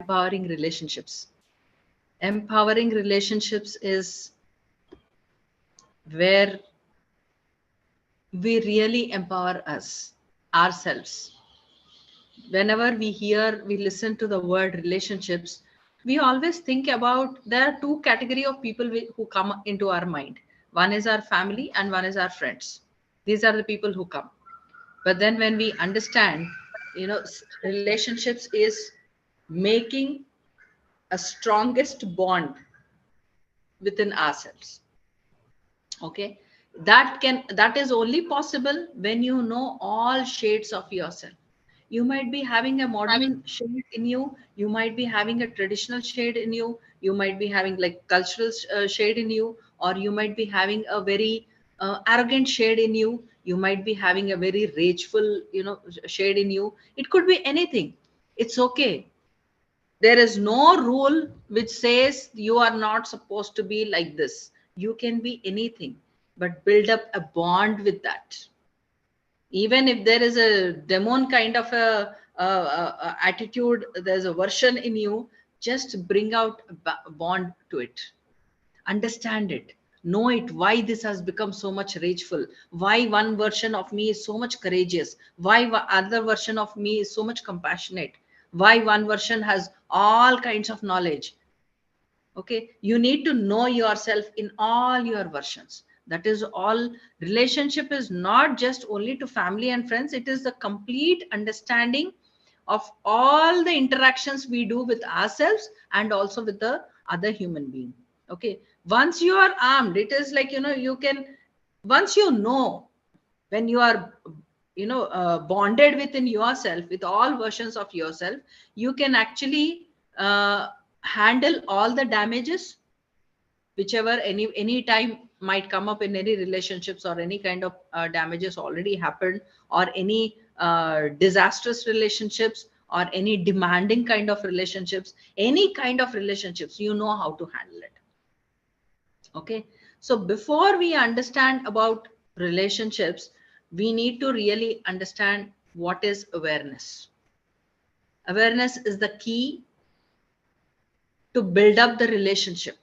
empowering relationships. Empowering relationships is where we really empower ourselves. Whenever we listen to the word relationships, we always think about there are two category of people who come into our mind. One is our family and one is our friends. These are the people who come. But then when we understand, relationships is making a strongest bond within ourselves. Okay, that is only possible when you know all shades of yourself. You might be having a modern shade in you, you might be having a traditional shade in you, you might be having like cultural shade in you, or you might be having a very arrogant shade in you, you might be having a very rageful shade in you. It could be anything. It's okay. There is no rule which says you are not supposed to be like this. You can be anything, but build up a bond with that. Even if there is a demon kind of a attitude, there's a version in you, just bring out a bond to it. Understand it. Know it. Why this has become so much rageful. Why one version of me is so much courageous. Why other version of me is so much compassionate. Why one version has all kinds of knowledge. Okay, you need to know yourself in all your versions. That is all. Relationship is not just only to family and friends, it is the complete understanding of all the interactions we do with ourselves and also with the other human being. Okay, once you are armed, it is like, you can, once you know, when you are bonded within yourself with all versions of yourself, you can actually handle all the damages whichever any time might come up in any relationships, or any kind of damages already happened, or any disastrous relationships, or any demanding kind of relationships, any kind of relationships, you know how to handle it. Okay, so before we understand about relationships, we need to really understand what is awareness. Awareness is the key to build up the relationship,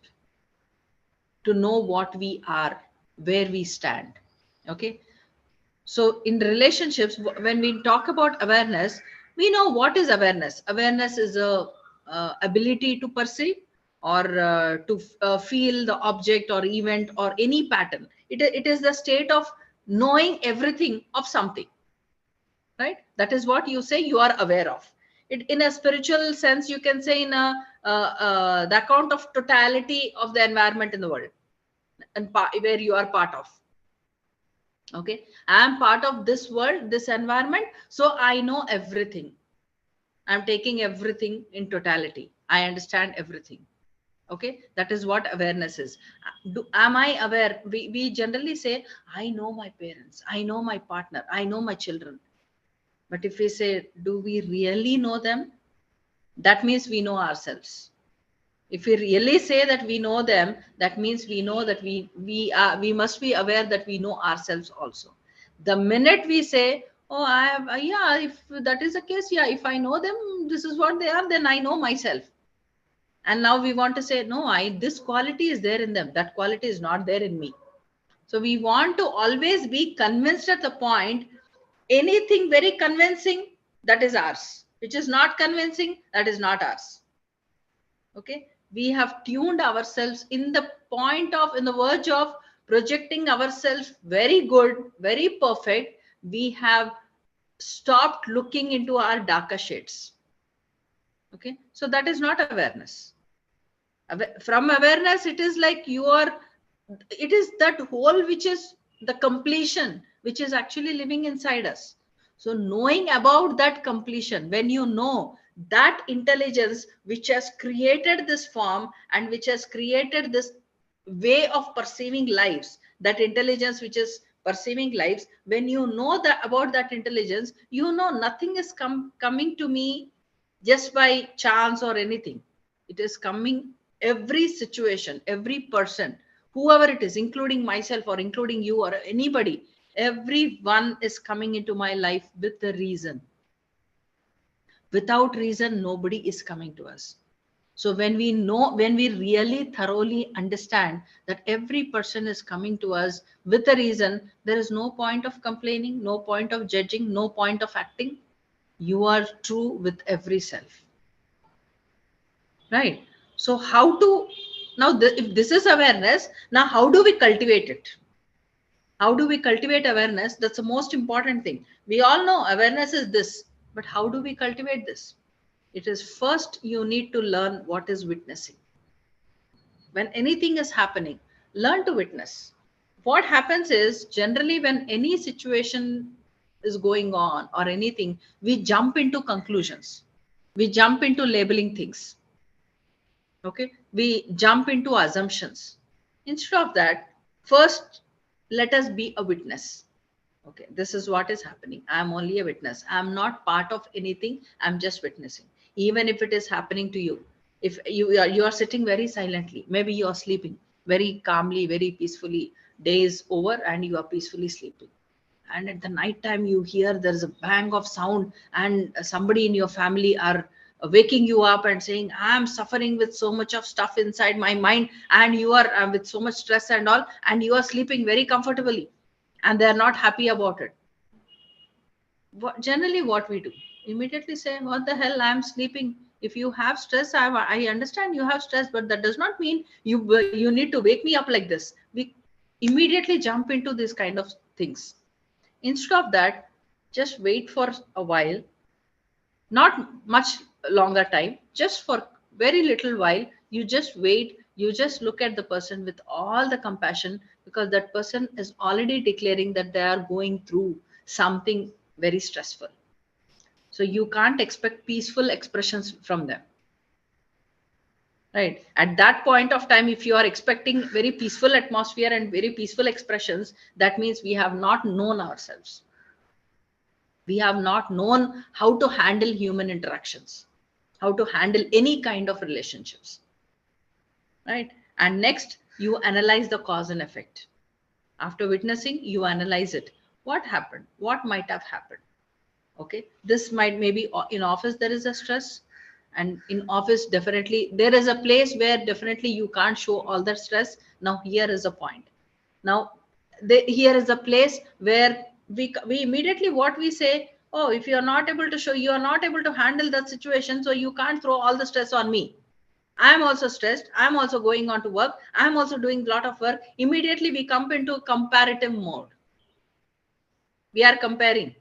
to know what we are, where we stand. Okay, so in relationships, when we talk about awareness, we know what is awareness. Awareness is a ability to perceive, or to feel the object or event or any pattern. It is the state of knowing everything of something, right? That is what you say you are aware of it. In a spiritual sense, you can say in a the account of totality of the environment in the world, and where you are part of. Okay, I am part of this world, this environment, so I know everything. I'm taking everything in totality. I understand everything. Okay, that is what awareness is. Am I aware? We generally say, I know my parents, I know my partner, I know my children. But if we say, do we really know them? That means we know ourselves. If we really say that we know them, that means we know that we must be aware that we know ourselves also. The minute we say, oh, I have yeah, if that is the case, yeah, if I know them, this is what they are, then I know myself. And now we want to say, no, I this quality is there in them, that quality is not there in me. So we want to always be convinced at the point. Anything very convincing, that is ours. Which is not convincing, that is not ours. Okay, we have tuned ourselves in the point of, in the verge of projecting ourselves very good, very perfect. We have stopped looking into our darker shades. Okay, so that is not awareness. From awareness, it is like you are, it is that whole which is the completion, which is actually living inside us. So knowing about that completion, when you know that intelligence which has created this form and which has created this way of perceiving lives, that intelligence which is perceiving lives, when you know that about that intelligence, you know nothing is coming to me just by chance or anything. It is coming, every situation, every person, whoever it is, including myself or including you or anybody, everyone is coming into my life with a reason. Without reason, nobody is coming to us. So when we know, when we really thoroughly understand that every person is coming to us with a reason, there is no point of complaining, no point of judging, no point of acting. You are true with every self, right? So how to, now if this is awareness, now how do we cultivate it? How do we cultivate awareness? That's the most important thing. We all know awareness is this, but how do we cultivate this? It is first you need to learn what is witnessing. When anything is happening, learn to witness. What happens is, generally when any situation is going on or anything, we jump into conclusions, we jump into labeling things, okay, we jump into assumptions. Instead of that, first let us be a witness. Okay, this is what is happening. I'm only a witness. I'm not part of anything. I'm just witnessing. Even if it is happening to you, if you are sitting very silently, maybe you are sleeping very calmly, very peacefully. Day is over and you are peacefully sleeping. And at the night time, you hear there's a bang of sound, and somebody in your family are waking you up and saying, "I'm suffering with so much of stuff inside my mind," and you are with so much stress and all, and you are sleeping very comfortably, and they're not happy about it. Generally what we do, immediately say, "What the hell, I'm sleeping. If you have stress, I understand you have stress, but that does not mean you need to wake me up like this." We immediately jump into this kind of things. Instead of that, just wait for a while, not much longer time, just for very little while. You just wait, you just look at the person with all the compassion, because that person is already declaring that they are going through something very stressful. So you can't expect peaceful expressions from them, right? At that point of time, if you are expecting very peaceful atmosphere and very peaceful expressions, that means we have not known ourselves. We have not known how to handle human interactions, how to handle any kind of relationships, right? And next, you analyze the cause and effect. After witnessing, you analyze it. What happened? What might have happened? Okay, this might, maybe in office there is a stress, and in office definitely there is a place where definitely you can't show all that stress. Now here is a point. Now here is a place where we immediately what we say, "Oh, if you are not able to show, you are not able to handle that situation, so you can't throw all the stress on me. I'm also stressed, I'm also going on to work, I'm also doing a lot of work." Immediately we come into comparative mode. We are comparing.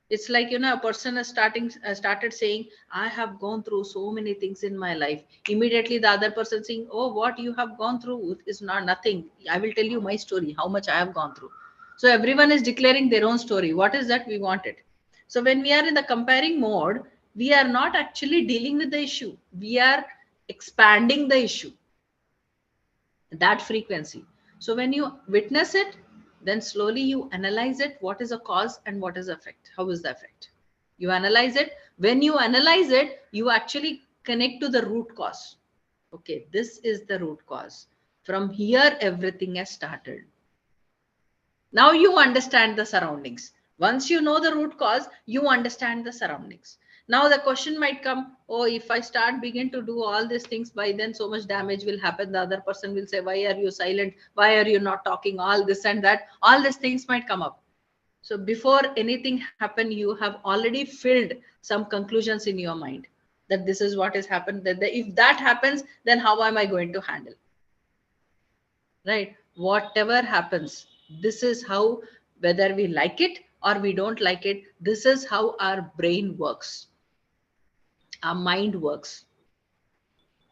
It's like, a person is started saying, "I have gone through so many things in my life." Immediately the other person saying, "Oh, what you have gone through is not nothing. I will tell you my story, how much I have gone through." So everyone is declaring their own story. What is that we wanted? So when we are in the comparing mode, we are not actually dealing with the issue, we are expanding the issue, that frequency. So when you witness it, then slowly you analyze it. What is a cause and what is effect? How is the effect? You analyze it. When you analyze it, you actually connect to the root cause. Okay, this is the root cause. From here, everything has started. Now you understand the surroundings. Once you know the root cause, you understand the surroundings. Now the question might come, "Oh, if I start begin to do all these things, by then so much damage will happen." The other person will say, "Why are you silent? Why are you not talking?" All this and that, all these things might come up. So before anything happen, you have already filled some conclusions in your mind, that this is what has happened, that if that happens, then how am I going to handle? Right? Whatever happens, this is how, whether we like it or we don't like it, this is how our brain works, our mind works,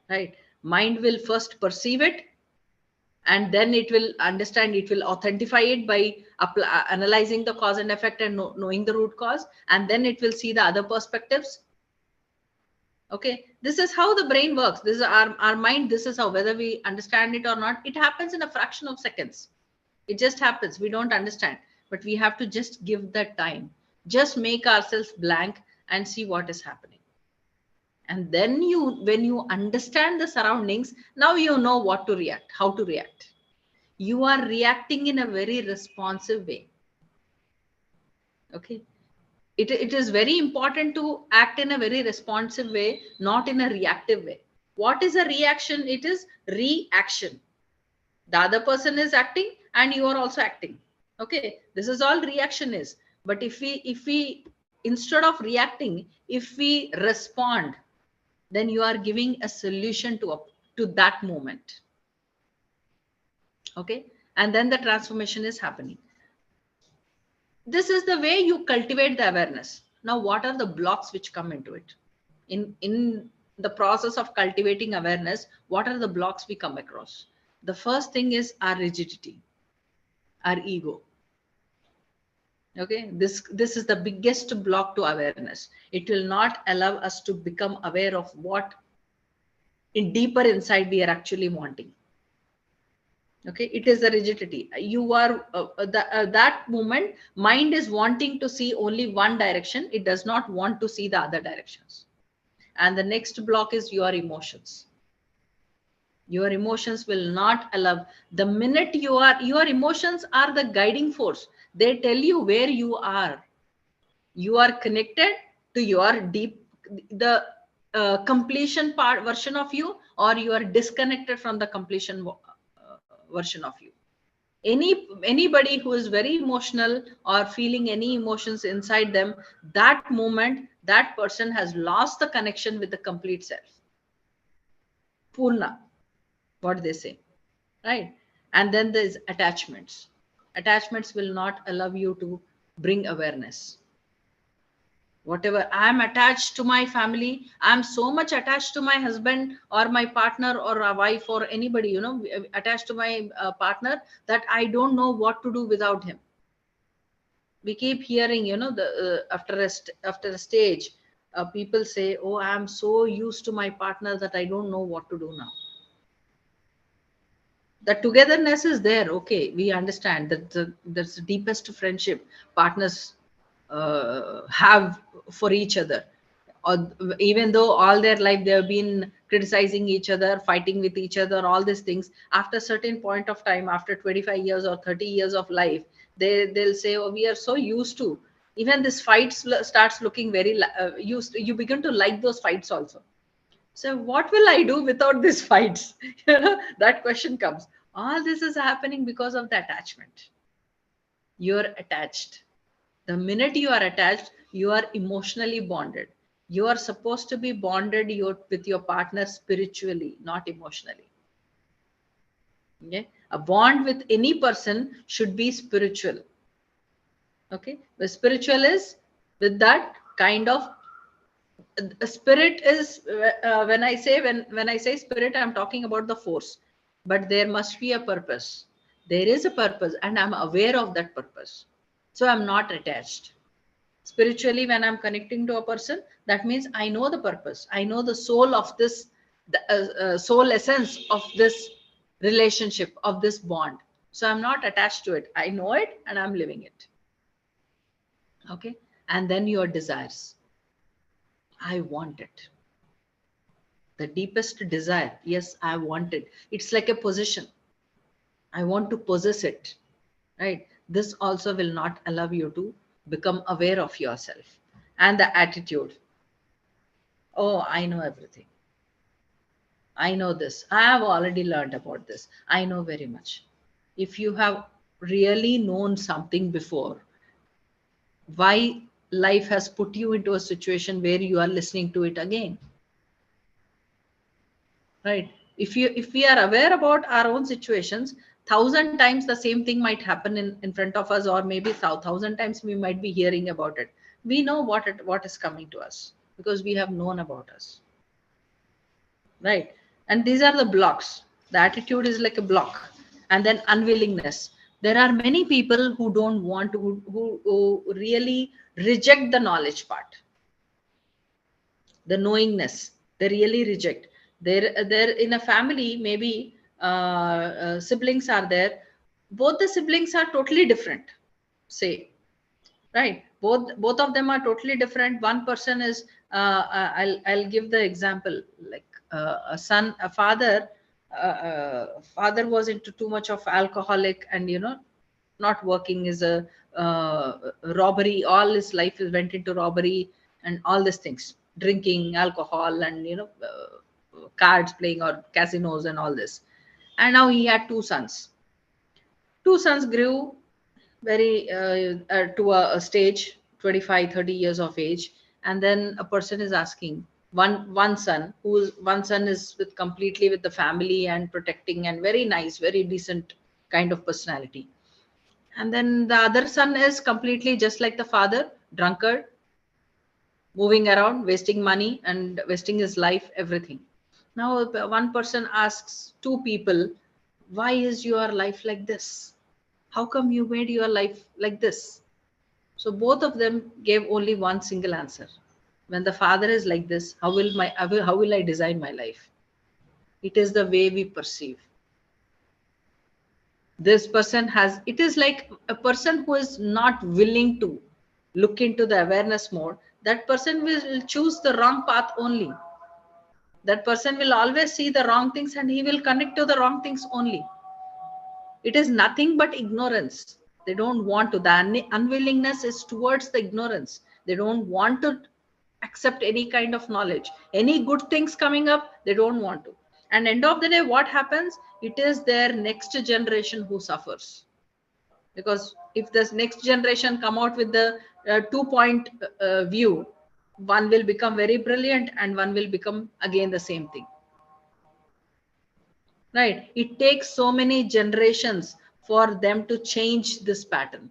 right? Mind will first perceive it, and then it will understand, it will authentify it by analyzing the cause and effect and knowing the root cause, and then it will see the other perspectives. Okay, this is how the brain works. This is our mind. This is how, whether we understand it or not, it happens in a fraction of seconds. It just happens. We don't understand, but we have to just give that time. Just make ourselves blank and see what is happening. And then when you understand the surroundings, now you know what to react, how to react. You are reacting in a very responsive way. Okay. It is very important to act in a very responsive way, not in a reactive way. What is a reaction? It is reaction. The other person is acting and you are also acting. Okay, this is all reaction is. But if we instead of reacting, if we respond, then you are giving a solution to that moment. Okay, and then the transformation is happening. This is the way you cultivate the awareness. Now, what are the blocks which come into it? In the process of cultivating awareness, what are the blocks we come across? The first thing is our rigidity, our ego. Okay, this is the biggest block to awareness. It will not allow us to become aware of what in deeper inside we are actually wanting. Okay, it is the rigidity. You are that moment mind is wanting to see only one direction. It does not want to see the other directions. And the next block is your emotions. Your emotions will not allow. The minute your emotions are the guiding force. They tell you where you are. You are connected to your deep, the completion part version of you, or you are disconnected from the completion version of you. Anybody who is very emotional or feeling any emotions inside them, that moment that person has lost the connection with the complete self, purna, what they say, right? And then there's attachments will not allow you to bring awareness. Whatever, I am attached to my family, I'm so much attached to my husband or my partner or a wife or anybody, attached to my partner, that I don't know what to do without him. We keep hearing, the after a stage, people say, oh, I am so used to my partner that I don't know what to do now. The togetherness is there, okay, we understand that that's the deepest friendship partners have for each other, or even though all their life they have been criticizing each other, fighting with each other, all these things, after a certain point of time, after 25 years or 30 years of life, they'll say, oh, we are so used to, even this fight starts looking very used to, you begin to like those fights also. So what will I do without these fights? That question comes. All this is happening because of the attachment. You're attached. The minute you are attached, you are emotionally bonded. You are supposed to be bonded with your partner spiritually, not emotionally. Okay? A bond with any person should be spiritual. Okay? The spiritual is with that kind of spirit is when I say spirit, I'm talking about the force, but there must be a purpose. There is a purpose and I'm aware of that purpose, so I'm not attached. Spiritually, when I'm connecting to a person, that means I know the purpose, I know the soul of this, the soul essence of this relationship, of this bond, so I'm not attached to it. I know it and I'm living it. Okay? And then your desires, I want it. The deepest desire, yes, I want it. It's like a possession. I want to possess it, right? This also will not allow you to become aware of yourself. And the attitude, oh, I know everything. I know this. I have already learned about this. I know very much. If you have really known something before, why life has put you into a situation where you are listening to it again? Right? If we are aware about our own situations, 1,000 times the same thing might happen in front of us, or maybe 1,000 times we might be hearing about it. We know what is coming to us because we have known about us. Right? And these are the blocks. The attitude is like a block. And then unwillingness. There are many people who don't want to, who really reject the knowledge part, the knowingness. They really reject. They're in a family, maybe siblings are there. Both the siblings are totally different, say, right? Both of them are totally different. One person is I'll give the example, like a father was into too much of alcoholic, and not working is a robbery. All his life is went into robbery and all these things, drinking alcohol and cards playing or casinos and all this. And now he had two sons. Two sons grew very to a stage 25, 30 years of age, and then a person is asking, one son, who's one son is with completely with the family and protecting and very nice, very decent kind of personality, and then the other son is completely just like the father, drunkard, moving around, wasting money and wasting his life, everything. Now one person asks two people, why is your life like this? How come you made your life like this? So both of them gave only one single answer. When the father is like this, how will I design my life? It is the way we perceive. This person has, it is like a person who is not willing to look into the awareness mode. That person will choose the wrong path only. That person will always see the wrong things and he will connect to the wrong things only. It is nothing but ignorance. They don't want to. The unwillingness is towards the ignorance. They don't want to accept any kind of knowledge. Any good things coming up, they don't want to. And end of the day, what happens? It is their next generation who suffers. Because if this next generation come out with the 2 point view, one will become very brilliant and one will become again the same thing. Right? It takes so many generations for them to change this pattern.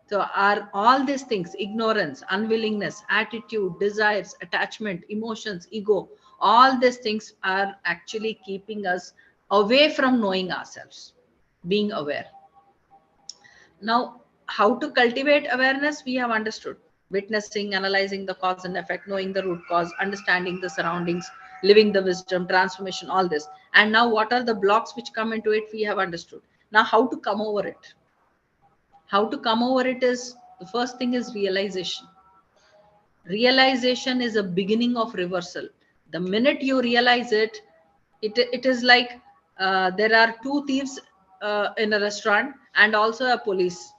So are all these things, ignorance, unwillingness, attitude, desires, attachment, emotions, ego, all these things are actually keeping us away from knowing ourselves, being aware. Now, how to cultivate awareness, we have understood. Witnessing, analyzing the cause and effect, knowing the root cause, understanding the surroundings, living the wisdom, transformation, all this. And now what are the blocks which come into it, we have understood. Now how to come over it? How to come over it is, the first thing is realization. Realization is a beginning of reversal. The minute you realize it, it is like there are two thieves in a restaurant and also a police.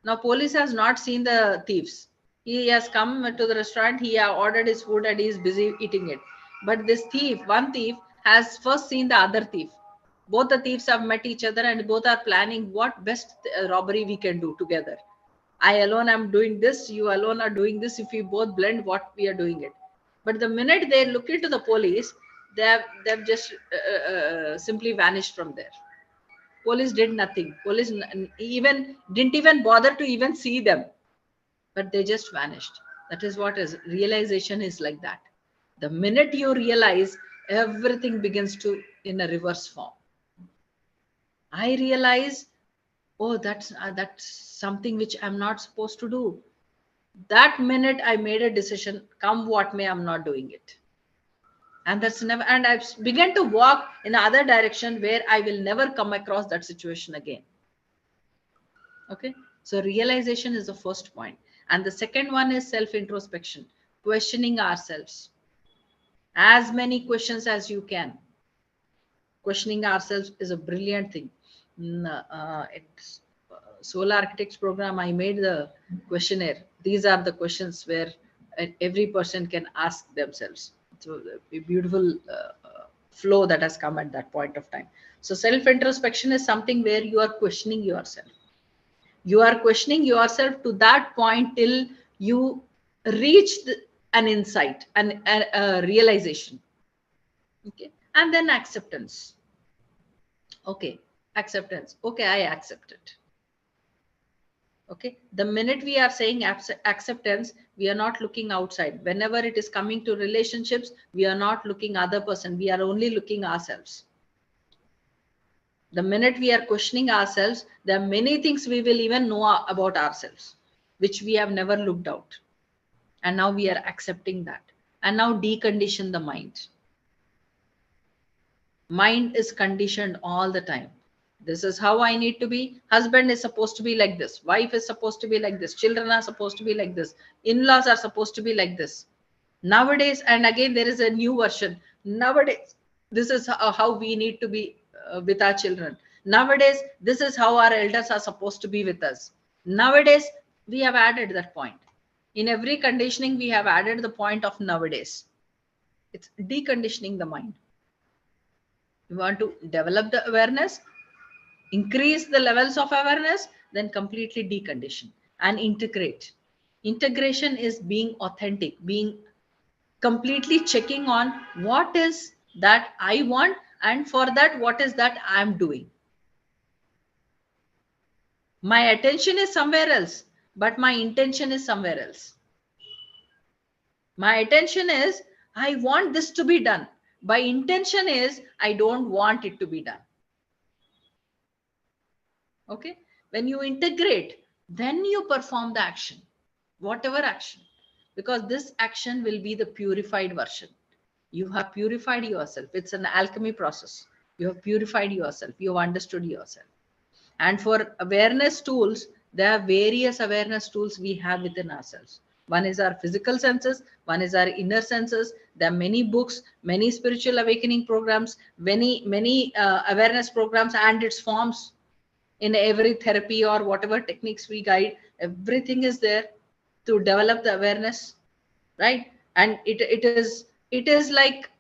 Now, police has not seen the thieves. He has come to the restaurant, he has ordered his food and he is busy eating it. But this thief, one thief, has first seen the other thief. Both the thieves have met each other and both are planning what best robbery we can do together. I alone am doing this, you alone are doing this. If we both blend, what we are doing it. But the minute they look into the police, they've just simply vanished from there. Police did nothing. Police even didn't even bother to even see them, but they just vanished. That is what is realization is like that. The minute you realize, everything begins to in a reverse form. I realize, oh, that's something which I'm not supposed to do. That minute I made a decision, come what may, I'm not doing it. And that's never, and I began to walk in another direction where I will never come across that situation again. Okay, so realization is the first point, and the second one is self introspection, questioning ourselves. As many questions as you can. Questioning ourselves is a brilliant thing. It's Solar Architects program, I made the questionnaire. These are the questions where every person can ask themselves. So a beautiful flow that has come at that point of time. So self introspection is something where you are questioning yourself. You are questioning yourself to that point till you reach an insight and a realization. Okay, and then acceptance. Okay, acceptance. Okay, I accept it. Okay, the minute we are saying acceptance, we are not looking outside. Whenever it is coming to relationships, we are not looking other person, we are only looking ourselves. The minute we are questioning ourselves, there are many things we will even know about ourselves which we have never looked out, and now we are accepting that. And now decondition the mind. Mind is conditioned all the time. This is how I need to be. Husband is supposed to be like this. Wife is supposed to be like this. Children are supposed to be like this. In-laws are supposed to be like this. Nowadays, and again, there is a new version. Nowadays, this is how we need to be with our children. Nowadays, this is how our elders are supposed to be with us. Nowadays, we have added that point. In every conditioning, we have added the point of nowadays. It's deconditioning the mind. You want to develop the awareness, increase the levels of awareness, then completely decondition and integrate. Integration is being authentic, being completely checking on what is that I want, and for that, what is that I'm doing. My attention is somewhere else, but my intention is somewhere else. My attention is, I want this to be done. My intention is, I don't want it to be done. Okay. When you integrate, then you perform the action, whatever action, because this action will be the purified version. You have purified yourself. It's an alchemy process. You have purified yourself. You have understood yourself. And for awareness tools, there are various awareness tools we have within ourselves. One is our physical senses, one is our inner senses. There are many books, many spiritual awakening programs, many awareness programs and its forms in every therapy or whatever techniques we guide. Everything is there to develop the awareness, right? And it is like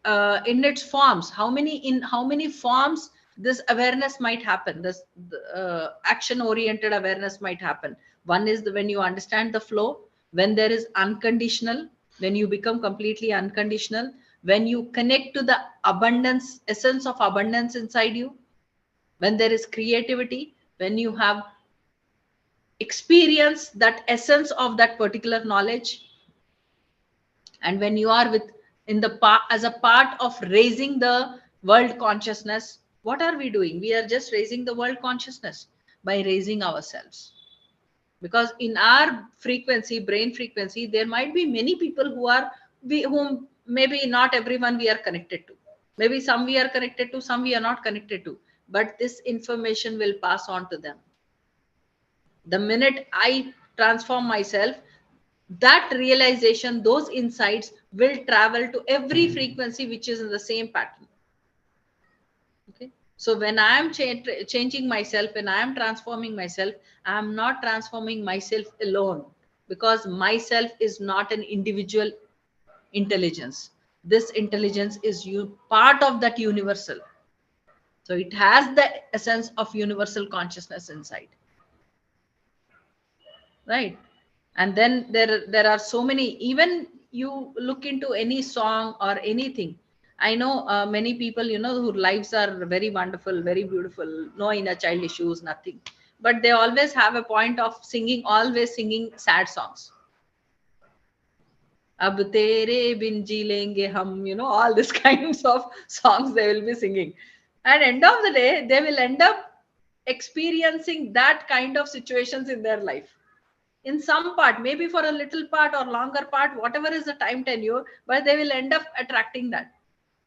in its forms, how many forms this awareness might happen, this action oriented awareness might happen. One is when you understand the flow, when there is unconditional, when you become completely unconditional, when you connect to the abundance, essence of abundance inside you, when there is creativity, when you have experienced that essence of that particular knowledge, and when you are with in the part as a part of raising the world consciousness. What are we doing? We are just raising the world consciousness by raising ourselves, because in our frequency, brain frequency, there might be many people whom maybe not everyone we are connected to, maybe some we are connected to, some we are not connected to, but this information will pass on to them. The minute I transform myself, that realization, those insights will travel to every frequency which is in the same pattern. Okay. So when I am changing myself, when I am transforming myself, I am not transforming myself alone, because myself is not an individual intelligence. This intelligence is part of that universal. So it has the essence of universal consciousness inside. Right. And then there are so many, even you look into any song or anything. I know many people, whose lives are very wonderful, very beautiful, no inner child issues, nothing, but they always have a point of singing, always singing sad songs. Ab tere bin ji lenge hum, all these kinds of songs they will be singing, and end of the day they will end up experiencing that kind of situations in their life, in some part, maybe for a little part or longer part, whatever is the time tenure, but they will end up attracting that.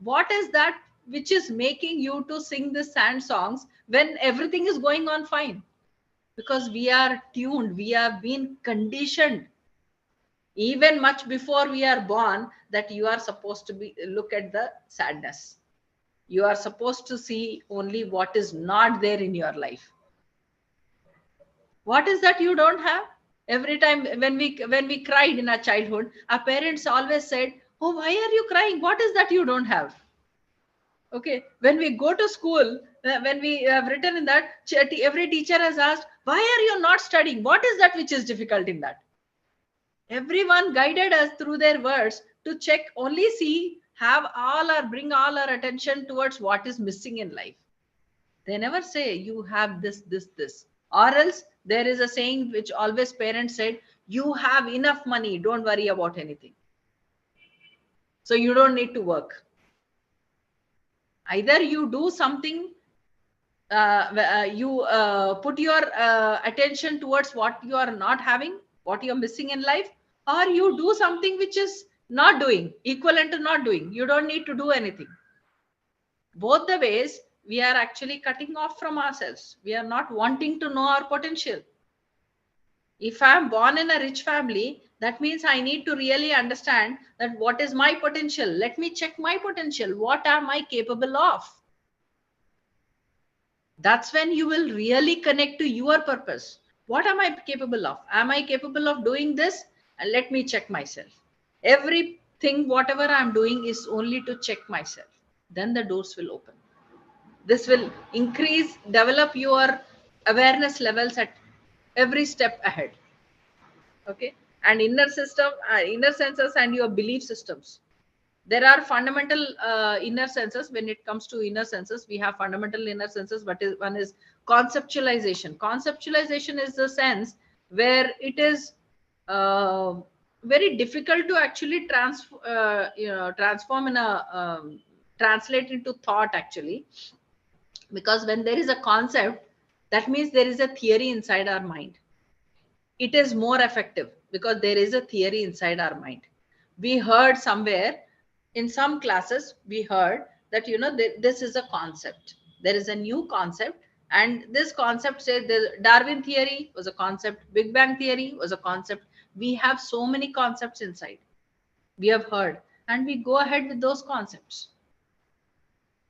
What is that which is making you to sing the sad songs when everything is going on fine? Because we are tuned, we have been conditioned even much before we are born, that you are supposed to be look at the sadness. You are supposed to see only what is not there in your life. What is that you don't have? Every time when we cried in our childhood, our parents always said, oh, why are you crying? What is that you don't have? Okay. When we go to school, when we have written in that, every teacher has asked, why are you not studying? What is that which is difficult in that? Everyone guided us through their words to check, only see, bring all our attention towards what is missing in life. They never say you have this. Or else there is a saying which always parents said, you have enough money, don't worry about anything. So you don't need to work. Either you do something, you put your attention towards what you are not having, what you're missing in life, or you do something which is not doing, equivalent to not doing. You don't need to do anything. Both the ways, we are actually cutting off from ourselves. We are not wanting to know our potential. If I am born in a rich family, that means I need to really understand that what is my potential. Let me check my potential. What am I capable of? That's when you will really connect to your purpose. What am I capable of? Am I capable of doing this? And let me check myself. Everything, whatever I'm doing, is only to check myself. Then the doors will open. This will increase, develop your awareness levels at every step ahead. Okay. And inner senses and your belief systems. There are fundamental inner senses. When it comes to inner senses, we have fundamental inner senses. But one is conceptualization. Conceptualization is the sense where it is uh, very difficult to actually transform in a translate into thought, actually, because when there is a concept, that means there is a theory inside our mind. It is more effective because there is a theory inside our mind. We heard somewhere in some classes, we heard that, this is a concept. There is a new concept. And this concept says the Darwin theory was a concept. Big Bang theory was a concept. We have so many concepts inside. We have heard, and we go ahead with those concepts.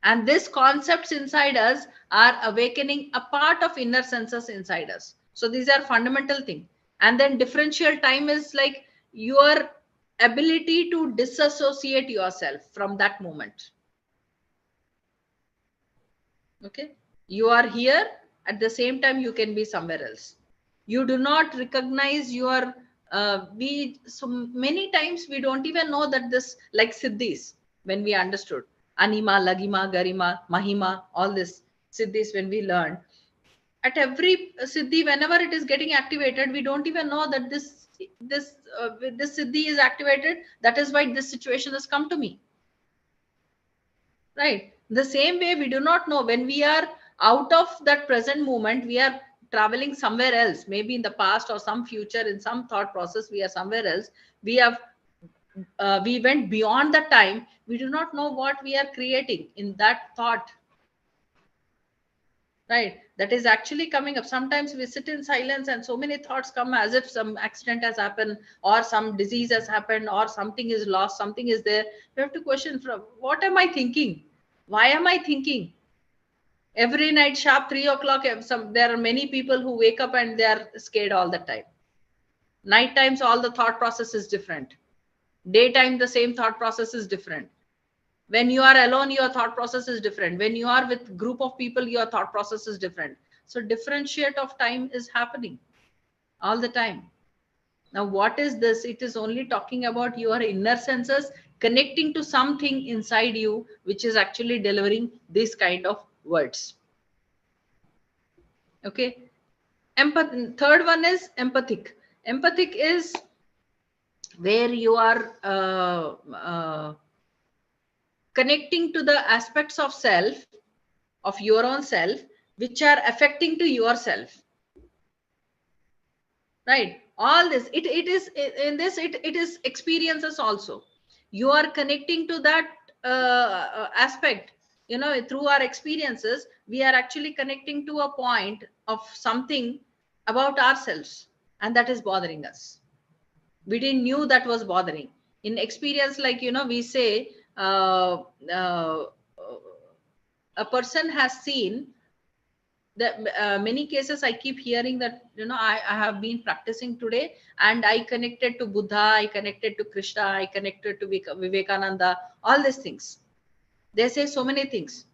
And these concepts inside us are awakening a part of inner senses inside us. So these are fundamental things. And then differential time is like your ability to disassociate yourself from that moment. Okay. You are here, at the same time you can be somewhere else. You do not recognize your so many times we don't even know that this, like siddhis, when we understood anima, lagima, garima, mahima, all this siddhis, when we learned, at every siddhi, whenever it is getting activated, we don't even know that this siddhi is activated. That is why this situation has come to me. Right. The same way, we do not know when we are out of that present moment, we are traveling somewhere else, maybe in the past or some future, in some thought process, we are somewhere else. We have, we went beyond the time. We do not know what we are creating in that thought. Right. That is actually coming up. Sometimes we sit in silence and so many thoughts come, as if some accident has happened or some disease has happened or something is lost, something is there. We have to question, from what am I thinking? Why am I thinking? Every night sharp 3 o'clock, there are many people who wake up and they are scared all the time. Night times, all the thought process is different. Daytime, the same thought process is different. When you are alone, your thought process is different. When you are with group of people, your thought process is different. So differentiate of time is happening all the time. Now, what is this? It is only talking about your inner senses connecting to something inside you, which is actually delivering this kind of words. Okay. Third one is empathic. Empathic is where you are connecting to the aspects of self, of your own self, which are affecting to yourself. Right. All this, it is in this, it is experiences also. You are connecting to that aspect. Through our experiences, we are actually connecting to a point of something about ourselves, and that is bothering us. We didn't knew that was bothering. In experience, like, we say a person has seen that many cases I keep hearing that, I have been practicing today and I connected to Buddha, I connected to Krishna, I connected to Vivekananda, all these things. They say so many things.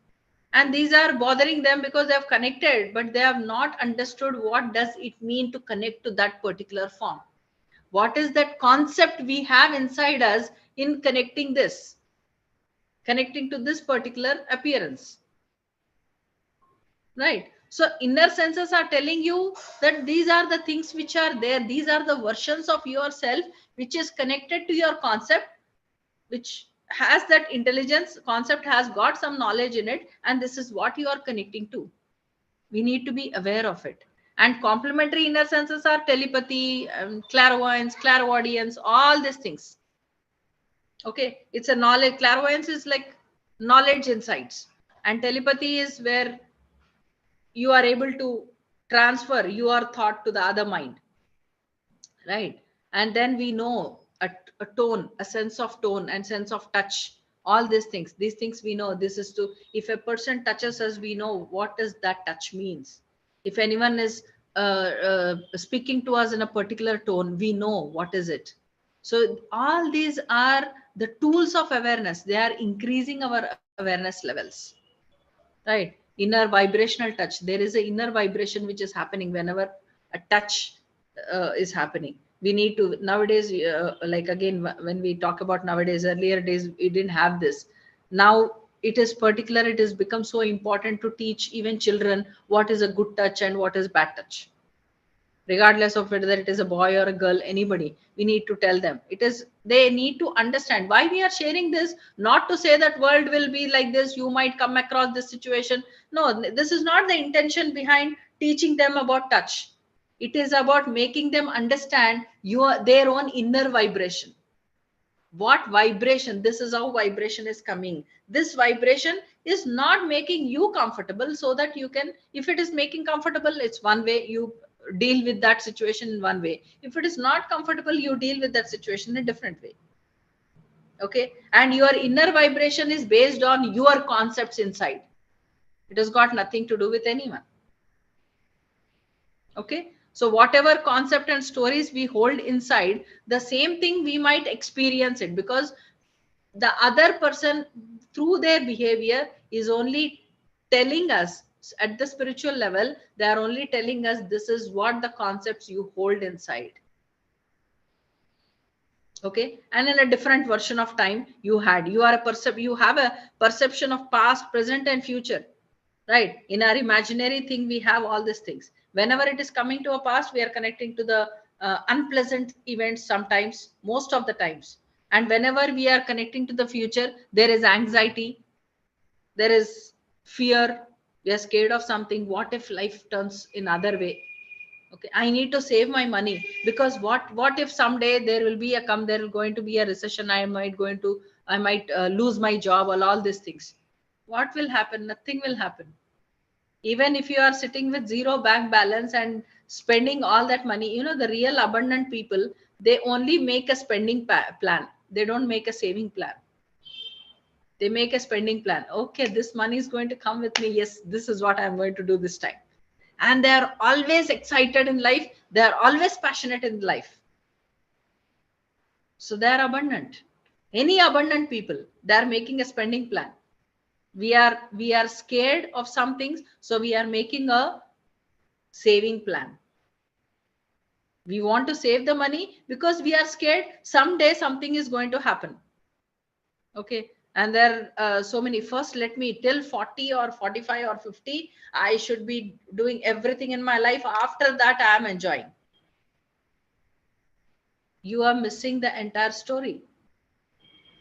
And these are bothering them because they have connected, but they have not understood what does it mean to connect to that particular form. What is that concept we have inside us in connecting to this particular appearance? Right. So inner senses are telling you that these are the things which are there. These are the versions of yourself which is connected to your concept, which has that intelligence. Concept has got some knowledge in it, and this is what you are connecting to. We need to be aware of it. And complementary inner senses are telepathy, clairvoyance, clairaudience, all these things. Okay, it's a knowledge. Clairvoyance is like knowledge insights, and telepathy is where you are able to transfer your thought to the other mind, right? And then we know a tone, a sense of tone and sense of touch, all these things we know. This is to, if a person touches us, we know what does that touch means. If anyone is speaking to us in a particular tone, we know what is it. So all these are the tools of awareness. They are increasing our awareness levels, right? Inner vibrational touch, there is an inner vibration which is happening whenever a touch is happening. We need to nowadays, like again, when we talk about nowadays, earlier days we didn't have this. Now it is particular, it has become so important to teach even children what is a good touch and what is bad touch, regardless of whether it is a boy or a girl, anybody. We need to tell them. It is, they need to understand why we are sharing this. Not to say that world will be like this, you might come across this situation. No, this is not the intention behind teaching them about touch. It is about making them understand their own inner vibration. What vibration, this is how vibration is coming. This vibration is not making you comfortable, so that you can, if it is making comfortable, it's one way, you deal with that situation in one way. If it is not comfortable, you deal with that situation in a different way. Okay, and your inner vibration is based on your concepts inside. It has got nothing to do with anyone. Okay, so whatever concept and stories we hold inside, the same thing we might experience it, because the other person, through their behavior, is only telling us, at the spiritual level, they are only telling us this is what the concepts you hold inside. Okay, and in a different version of time you had, you have a perception of past, present and future, right? In our imaginary thing we have all these things. Whenever it is coming to a past, we are connecting to the unpleasant events, sometimes, most of the times. And whenever we are connecting to the future, there is anxiety, there is fear. We are scared of something. What if life turns in other way? Okay, I need to save my money, because what if someday there will be a come, there is going to be a recession, I might lose my job, all these things. What will happen? Nothing will happen. Even if you are sitting with zero bank balance and spending all that money, the real abundant people, they only make a spending plan. They don't make a saving plan. They make a spending plan. Okay, this money is going to come with me. Yes, this is what I'm going to do this time. And they are always excited in life. They are always passionate in life. So they are abundant. Any abundant people, they are making a spending plan. We are scared of some things, so we are making a saving plan. We want to save the money because we are scared someday something is going to happen. Okay, and there are so many. First, let me, till 40 or 45 or 50, I should be doing everything in my life. After that, I am enjoying. You are missing the entire story.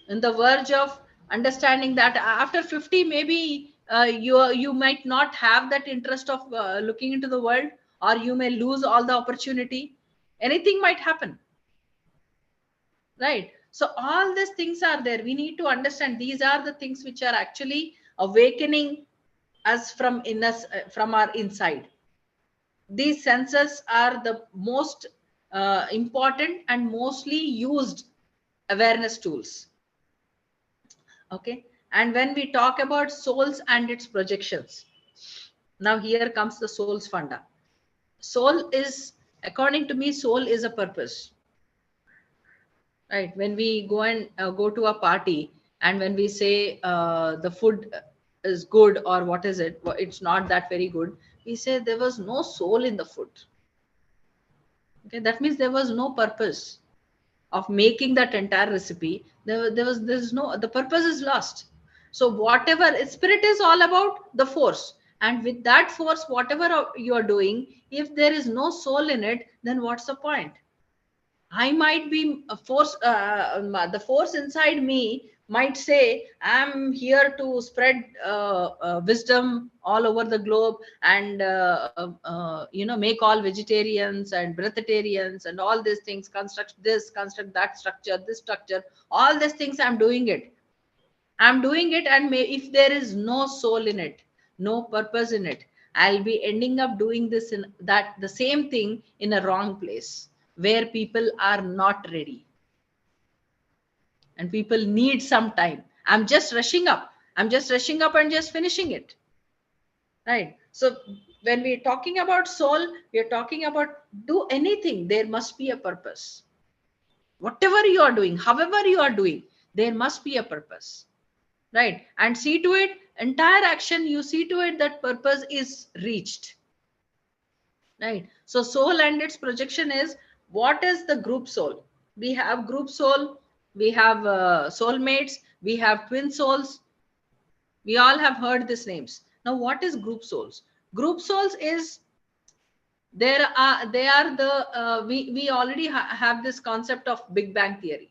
In the verge of understanding that after 50, maybe you might not have that interest of looking into the world, or you may lose all the opportunity. Anything might happen, right? So all these things are there. We need to understand these are the things which are actually awakening us from our inside. These senses are the most important and mostly used awareness tools. Okay, and when we talk about souls and its projections, now here comes the soul's funda. Soul is, according to me, soul is a purpose, right? When we go to a party, and when we say the food is good, or what is it, it's not that very good, we say there was no soul in the food. Okay, that means there was no purpose of making that entire recipe. There's no, the purpose is lost. So whatever, spirit is all about the force, and with that force, whatever you are doing, if there is no soul in it, then what's the point? I might be a force, the force inside me might say, I'm here to spread wisdom all over the globe, and make all vegetarians and breatharians and all these things, construct this, construct that structure, this structure, all these things. I'm doing it. And if there is no soul in it, no purpose in it, I'll be ending up doing this in that the same thing in a wrong place, where people are not ready, and people need some time. I'm just rushing up. I'm just rushing up and just finishing it. Right. So when we're talking about soul, we're talking about do anything. There must be a purpose. Whatever you are doing, however you are doing, there must be a purpose. Right. And see to it, entire action, you see to it that purpose is reached. Right. So soul and its projection is, what is the group soul? We have group soul, we have soulmates, we have twin souls. We all have heard these names. Now, what is group souls? Group souls is they are the we already have this concept of Big Bang theory.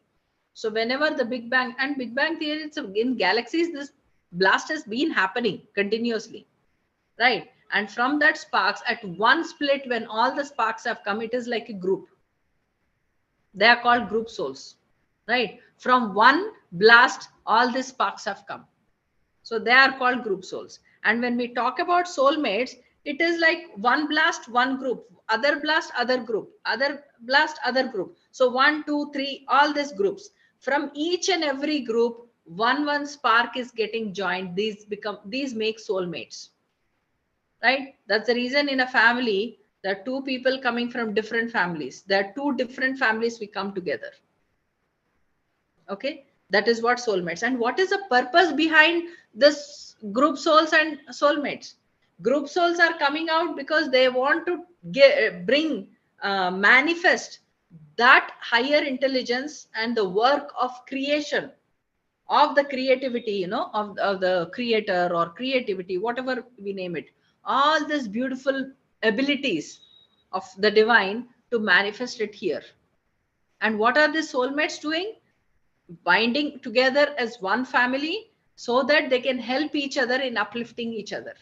So whenever the Big Bang theory, it's in galaxies, this blast has been happening continuously, right? And from that sparks, at one split, when all the sparks have come, it is like a group. They are called group souls, right? From one blast, all the sparks have come. So they are called group souls. And when we talk about soulmates, it is like one blast, one group, other blast, other group, other blast, other group. So 1, 2, 3, all these groups. From each and every group, one spark is getting joined. These make soulmates. Right? That's the reason in a family, there are two people coming from different families. There are two different families we come together. Okay, that is what soulmates. And what is the purpose behind this group souls and soulmates? Group souls are coming out because they want to manifest that higher intelligence and the work of creation, of the creativity, of the creator or creativity, whatever we name it, all these beautiful abilities of the divine to manifest it here. And what are the soulmates doing? Binding together as one family so that they can help each other in uplifting each other.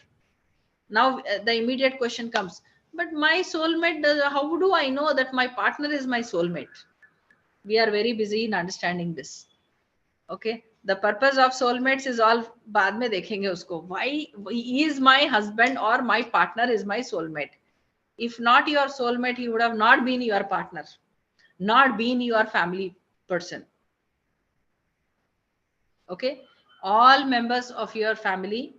Now the immediate question comes, but my soulmate, how do I know that my partner is my soulmate? We are very busy in understanding this. Okay, the purpose of soulmates is all बाद में देखेंगे उसको. Why he is my husband or my partner is my soulmate? If not your soulmate, he would have not been your partner, not been your family person. Okay, all members of your family,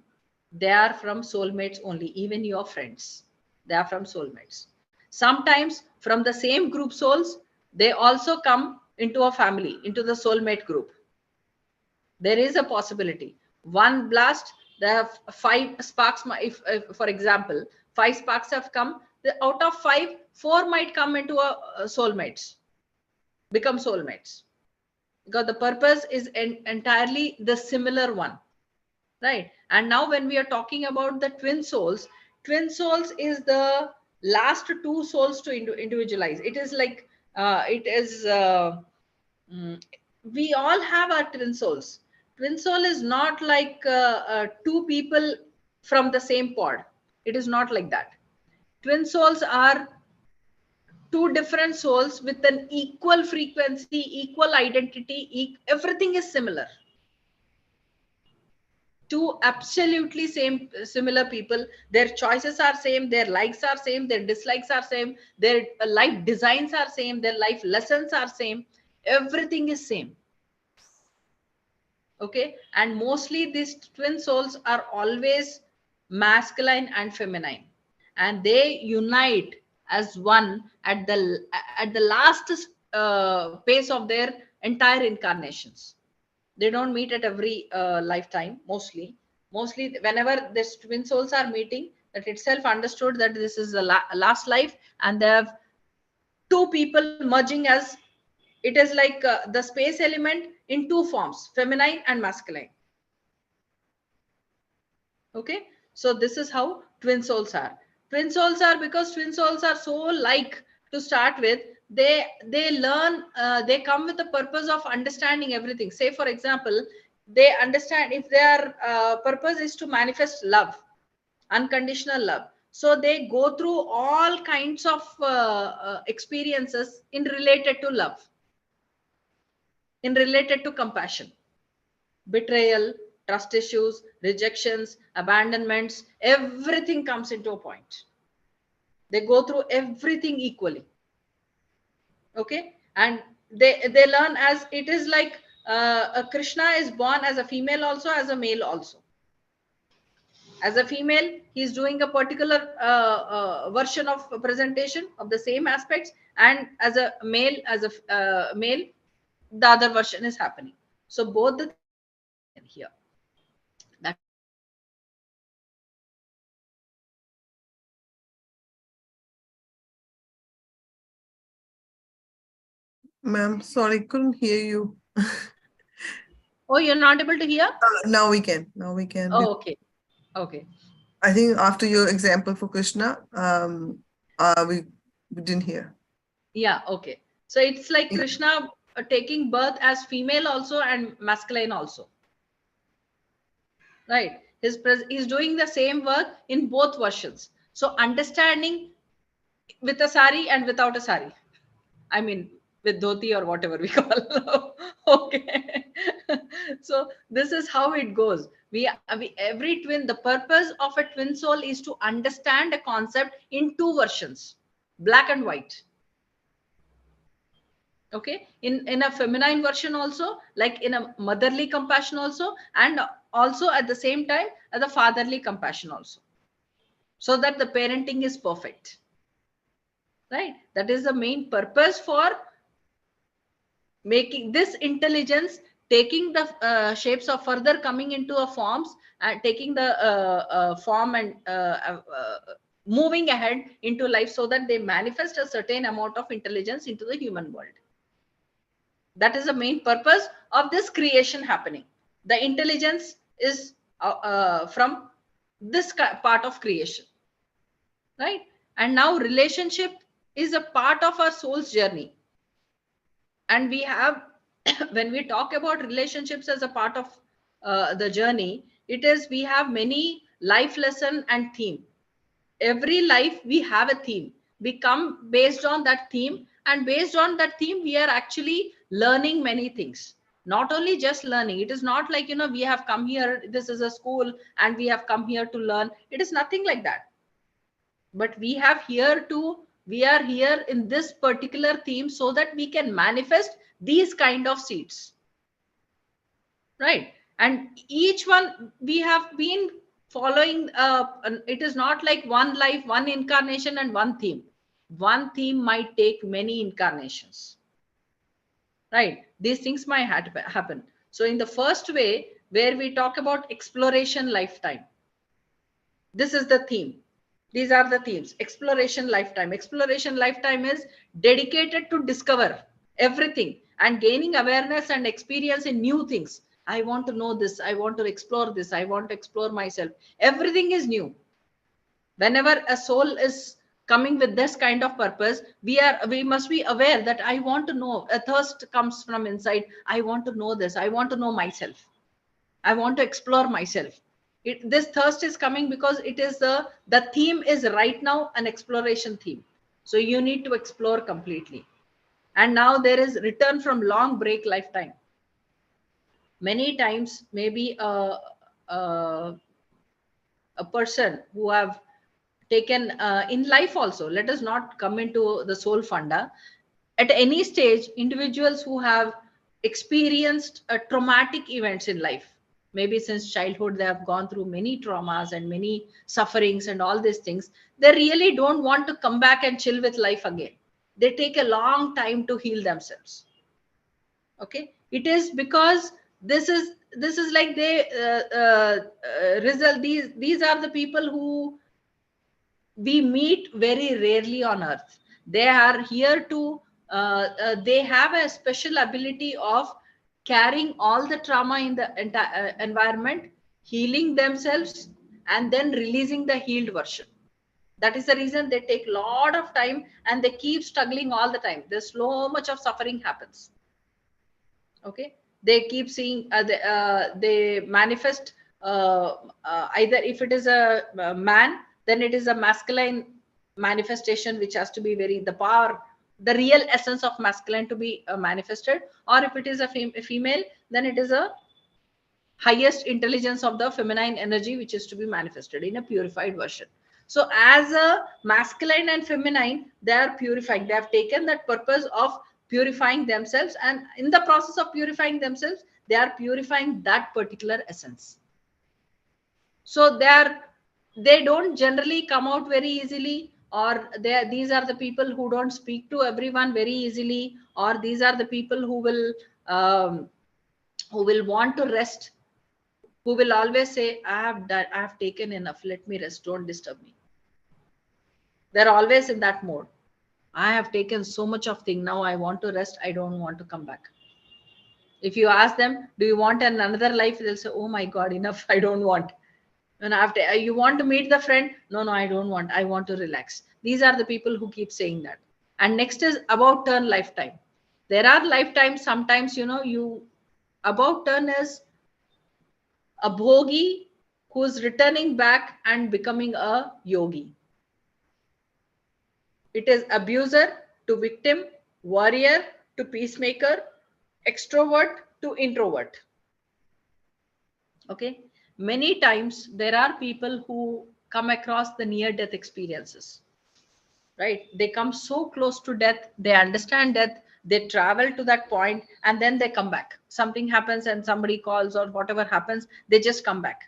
they are from soulmates only. Even your friends, they are from soulmates. Sometimes from the same group souls, they also come into a family, into the soulmate group. There is a possibility. One blast, there are 5 sparks. If for example 5 sparks have come, out of 5, 4 might come into a soulmates, become soulmates, because the purpose is entirely the similar one, right? And now when we are talking about the twin souls is the last 2 souls to individualize. It is like we all have our twin souls. Twin soul is not like 2 people from the same pod. It is not like that. Twin souls are 2 different souls with an equal frequency, equal identity, everything is similar. 2 absolutely similar people. Their choices are same, their likes are same, their dislikes are same, their life designs are same, their life lessons are same. Everything is same. Okay, and mostly these twin souls are always masculine and feminine, and they unite as one at the last pace of their entire incarnations. They don't meet at every lifetime. Mostly whenever these twin souls are meeting, that itself understood that this is the last life, and they have 2 people merging as it is like the space element in 2 forms, feminine and masculine. Okay, so this is how twin souls are. Twin souls are because twin souls are so like, to start with, they learn, they come with the purpose of understanding everything. Say for example, they understand if their purpose is to manifest love, unconditional love, so they go through all kinds of experiences in related to love, in related to compassion, betrayal, trust issues, rejections, abandonments, everything comes into a point. They go through everything equally. Okay, and they learn as it is like Krishna is born as a female also, as a male also. As a female, he is doing a particular version of presentation of the same aspects, and as a male, male, the other version is happening. So both the here. That Ma'am, sorry, couldn't hear you. oh, you're not able to hear? Now we can. Now we can. Oh, okay. Okay. I think after your example for Krishna, we didn't hear. Yeah, okay. So it's like Krishna taking birth as female also and masculine also. Right? He's doing the same work in both versions. So understanding with a sari and without a sari. I mean, with dhoti or whatever we call. Okay. So this is how it goes. We every twin. The purpose of a twin soul is to understand a concept in two versions, black and white. Okay, in a feminine version also, like in a motherly compassion also, and also at the same time as a fatherly compassion also, so that the parenting is perfect. Right? That is the main purpose for making this intelligence, taking the shapes of further coming into a forms, and taking the form, and moving ahead into life, so that they manifest a certain amount of intelligence into the human world. That is the main purpose of this creation happening. The intelligence is from this part of creation, right? And now relationship is a part of our soul's journey. And we have when we talk about relationships as a part of the journey, it is, we have many life lesson and theme. Every life we have a theme. We come based on that theme, and based on that theme we are actually learning many things. Not only just learning, it is not like, we have come here, this is a school and we have come here to learn. It is nothing like that. But we are here in this particular theme, so that we can manifest these kind of seeds, right? And each one we have been following, it is not like one life, one incarnation and one theme. One theme might take many incarnations, right? These things might happen. So in the first way, where we talk about exploration lifetime, this is the theme. These are the themes. Exploration lifetime. Exploration lifetime is dedicated to discover everything and gaining awareness and experience in new things. I want to know this. I want to explore this. I want to explore myself. Everything is new. Whenever a soul is coming with this kind of purpose, we must be aware that I want to know. A thirst comes from inside. I want to know this. I want to know myself. I want to explore myself. This thirst is coming because it is the theme is right now an exploration theme. So you need to explore completely. And now there is return from long break lifetime. Many times, maybe a, a person who have taken in life also. Let us not come into the soul funda. At any stage, individuals who have experienced traumatic events in life, maybe since childhood they have gone through many traumas and many sufferings and all these things, they really don't want to come back and chill with life again. They take a long time to heal themselves. Okay, it is because this is like they result. These are the people who we meet very rarely on earth. They are here to they have a special ability of carrying all the trauma in the entire environment, healing themselves, and then releasing the healed version. That is the reason they take a lot of time, and they keep struggling all the time. There's so much of suffering happens. Okay, they keep seeing they manifest either, if it is a man, then it is a masculine manifestation, which has to be very the power, the real essence of masculine to be manifested. Or if it is a female, then it is a highest intelligence of the feminine energy, which is to be manifested in a purified version. So as a masculine and feminine, they are purified. They have taken that purpose of purifying themselves, and in the process of purifying themselves, they are purifying that particular essence. So they don't generally come out very easily, or these are the people who don't speak to everyone very easily, or these are the people um, who will want to rest, who will always say, I have taken enough, let me rest, don't disturb me. They're always in that mode. I have taken so much of thing, now I want to rest, I don't want to come back. If you ask them, do you want another life, they'll say, oh my god, enough, I don't want. And after, you want to meet the friend, no, I don't want, I want to relax. These are the people who keep saying that. And next is about turn lifetime. There are lifetimes, sometimes, you about turn is a bhogi who's returning back and becoming a yogi. It is abuser to victim, warrior to peacemaker, extrovert to introvert. Okay. Many times there are people who come across the near death experiences, right? They come so close to death, they understand death, they travel to that point, and then they come back. Something happens and somebody calls or whatever happens, they just come back.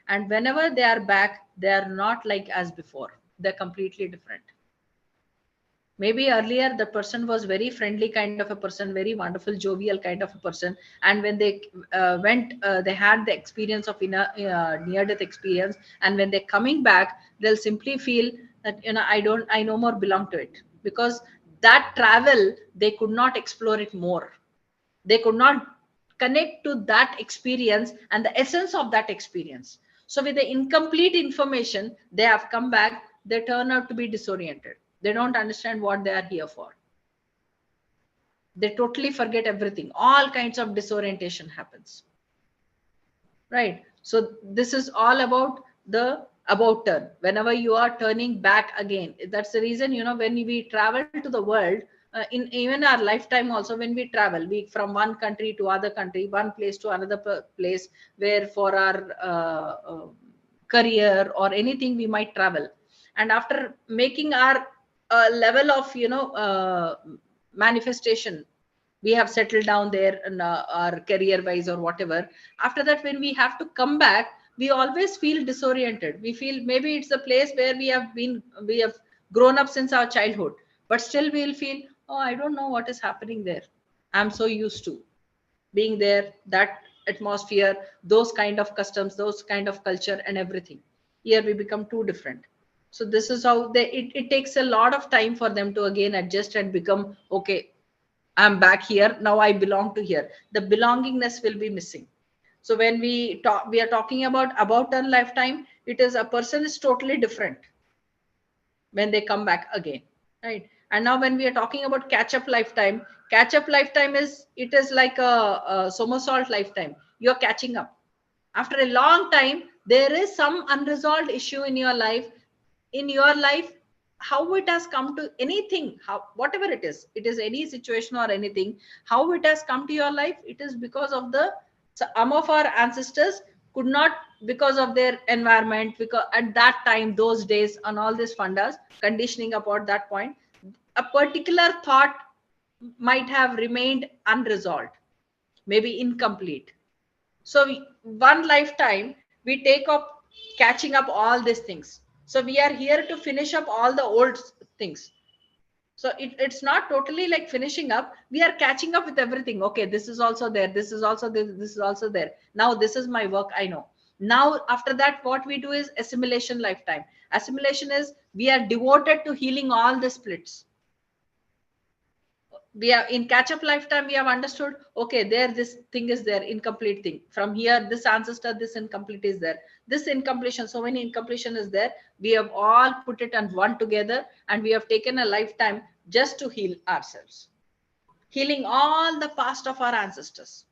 And whenever they are back, they are not like as before. They're completely different. Maybe earlier the person was very friendly kind of a person, very wonderful, jovial kind of a person. And when they they had the experience of near death experience. And when they're coming back, they'll simply feel that, I no more belong to it, because that travel, they could not explore it more. They could not connect to that experience and the essence of that experience. So with the incomplete information, they have come back, they turn out to be disoriented. They don't understand what they are here for. They totally forget everything. All kinds of disorientation happens. Right. So this is all about the about turn. Whenever you are turning back again, that's the reason, when we travel to the world, in even our lifetime also, when we travel, we from one country to other country, one place to another place, where for our career or anything we might travel. And after making our level of, manifestation, we have settled down there in our career wise or whatever. After that, when we have to come back, we always feel disoriented. We feel maybe it's a place where we have grown up since our childhood, but still we'll feel, oh, I don't know what is happening there. I'm so used to being there, that atmosphere, those kind of customs, those kind of culture and everything. Here we become too different. So this is how it takes a lot of time for them to again adjust and become, okay, I'm back here now, I belong to here. The belongingness will be missing. So when we are talking about a lifetime, it is a person is totally different when they come back again, right? And now when we are talking about catch up lifetime is, it is like a somersault lifetime. You're catching up after a long time. There is some unresolved issue in your life. How it has come to anything, how whatever it is any situation or anything, how it has come to your life, it is because of some of our ancestors could not, because of their environment, because at that time, those days, and all these fundas conditioning about that point, a particular thought might have remained unresolved, maybe incomplete. So one lifetime we take up catching up all these things. So we are here to finish up all the old things. So it's not totally like finishing up. We are catching up with everything. Okay, this is also there, this is also there, this is also there. Now this is my work, I know. Now after that, what we do is assimilation lifetime. Assimilation is, we are devoted to healing all the splits. We have in catch up lifetime, we have understood, okay, there this thing is there, incomplete thing from here, this ancestor, this incomplete is there, this incompletion, so many incompletion is there. We have all put it and one together, and we have taken a lifetime just to heal ourselves, healing all the past of our ancestors.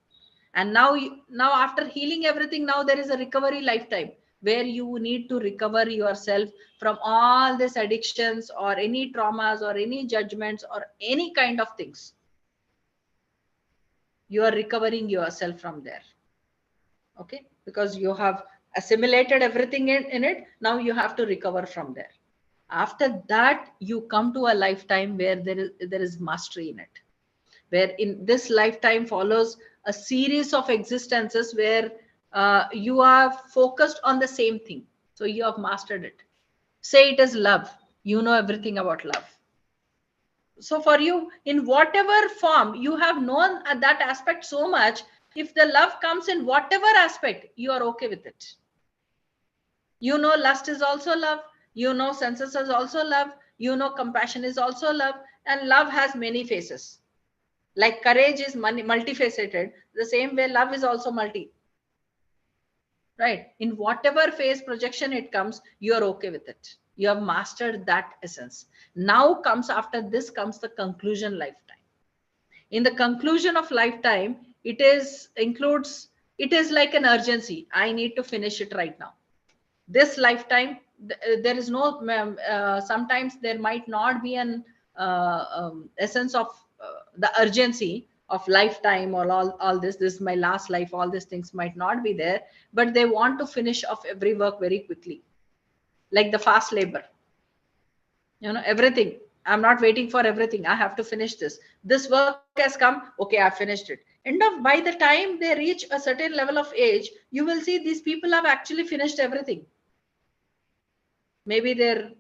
And now after healing everything, now there is a recovery lifetime, where you need to recover yourself from all these addictions or any traumas or any judgments or any kind of things. You are recovering yourself from there. Okay, because you have assimilated everything in it. Now you have to recover from there. After that, you come to a lifetime where there is mastery in it. where in this lifetime follows a series of existences where you are focused on the same thing. So you have mastered it. Say it is love. You know everything about love. So for you, in whatever form, you have known that aspect so much. If the love comes in whatever aspect, you are okay with it. You know lust is also love. You know senses is also love. You know compassion is also love. And love has many faces. Like courage is multifaceted, the same way love is also multi. Right? In whatever phase projection it comes, you are okay with it. You have mastered that essence. Now comes, after this comes the conclusion lifetime. In the conclusion of lifetime, it is like an urgency. I need to finish it right now. This lifetime, there is no sometimes there might not be an essence of the urgency of lifetime, or all this is my last life, all these things might not be there, but they want to finish off every work very quickly, like the fast labor. Everything, I'm not waiting for everything, I have to finish this work has come, okay, I finished it. End of, by the time they reach a certain level of age, you will see these people have actually finished everything. Maybe they're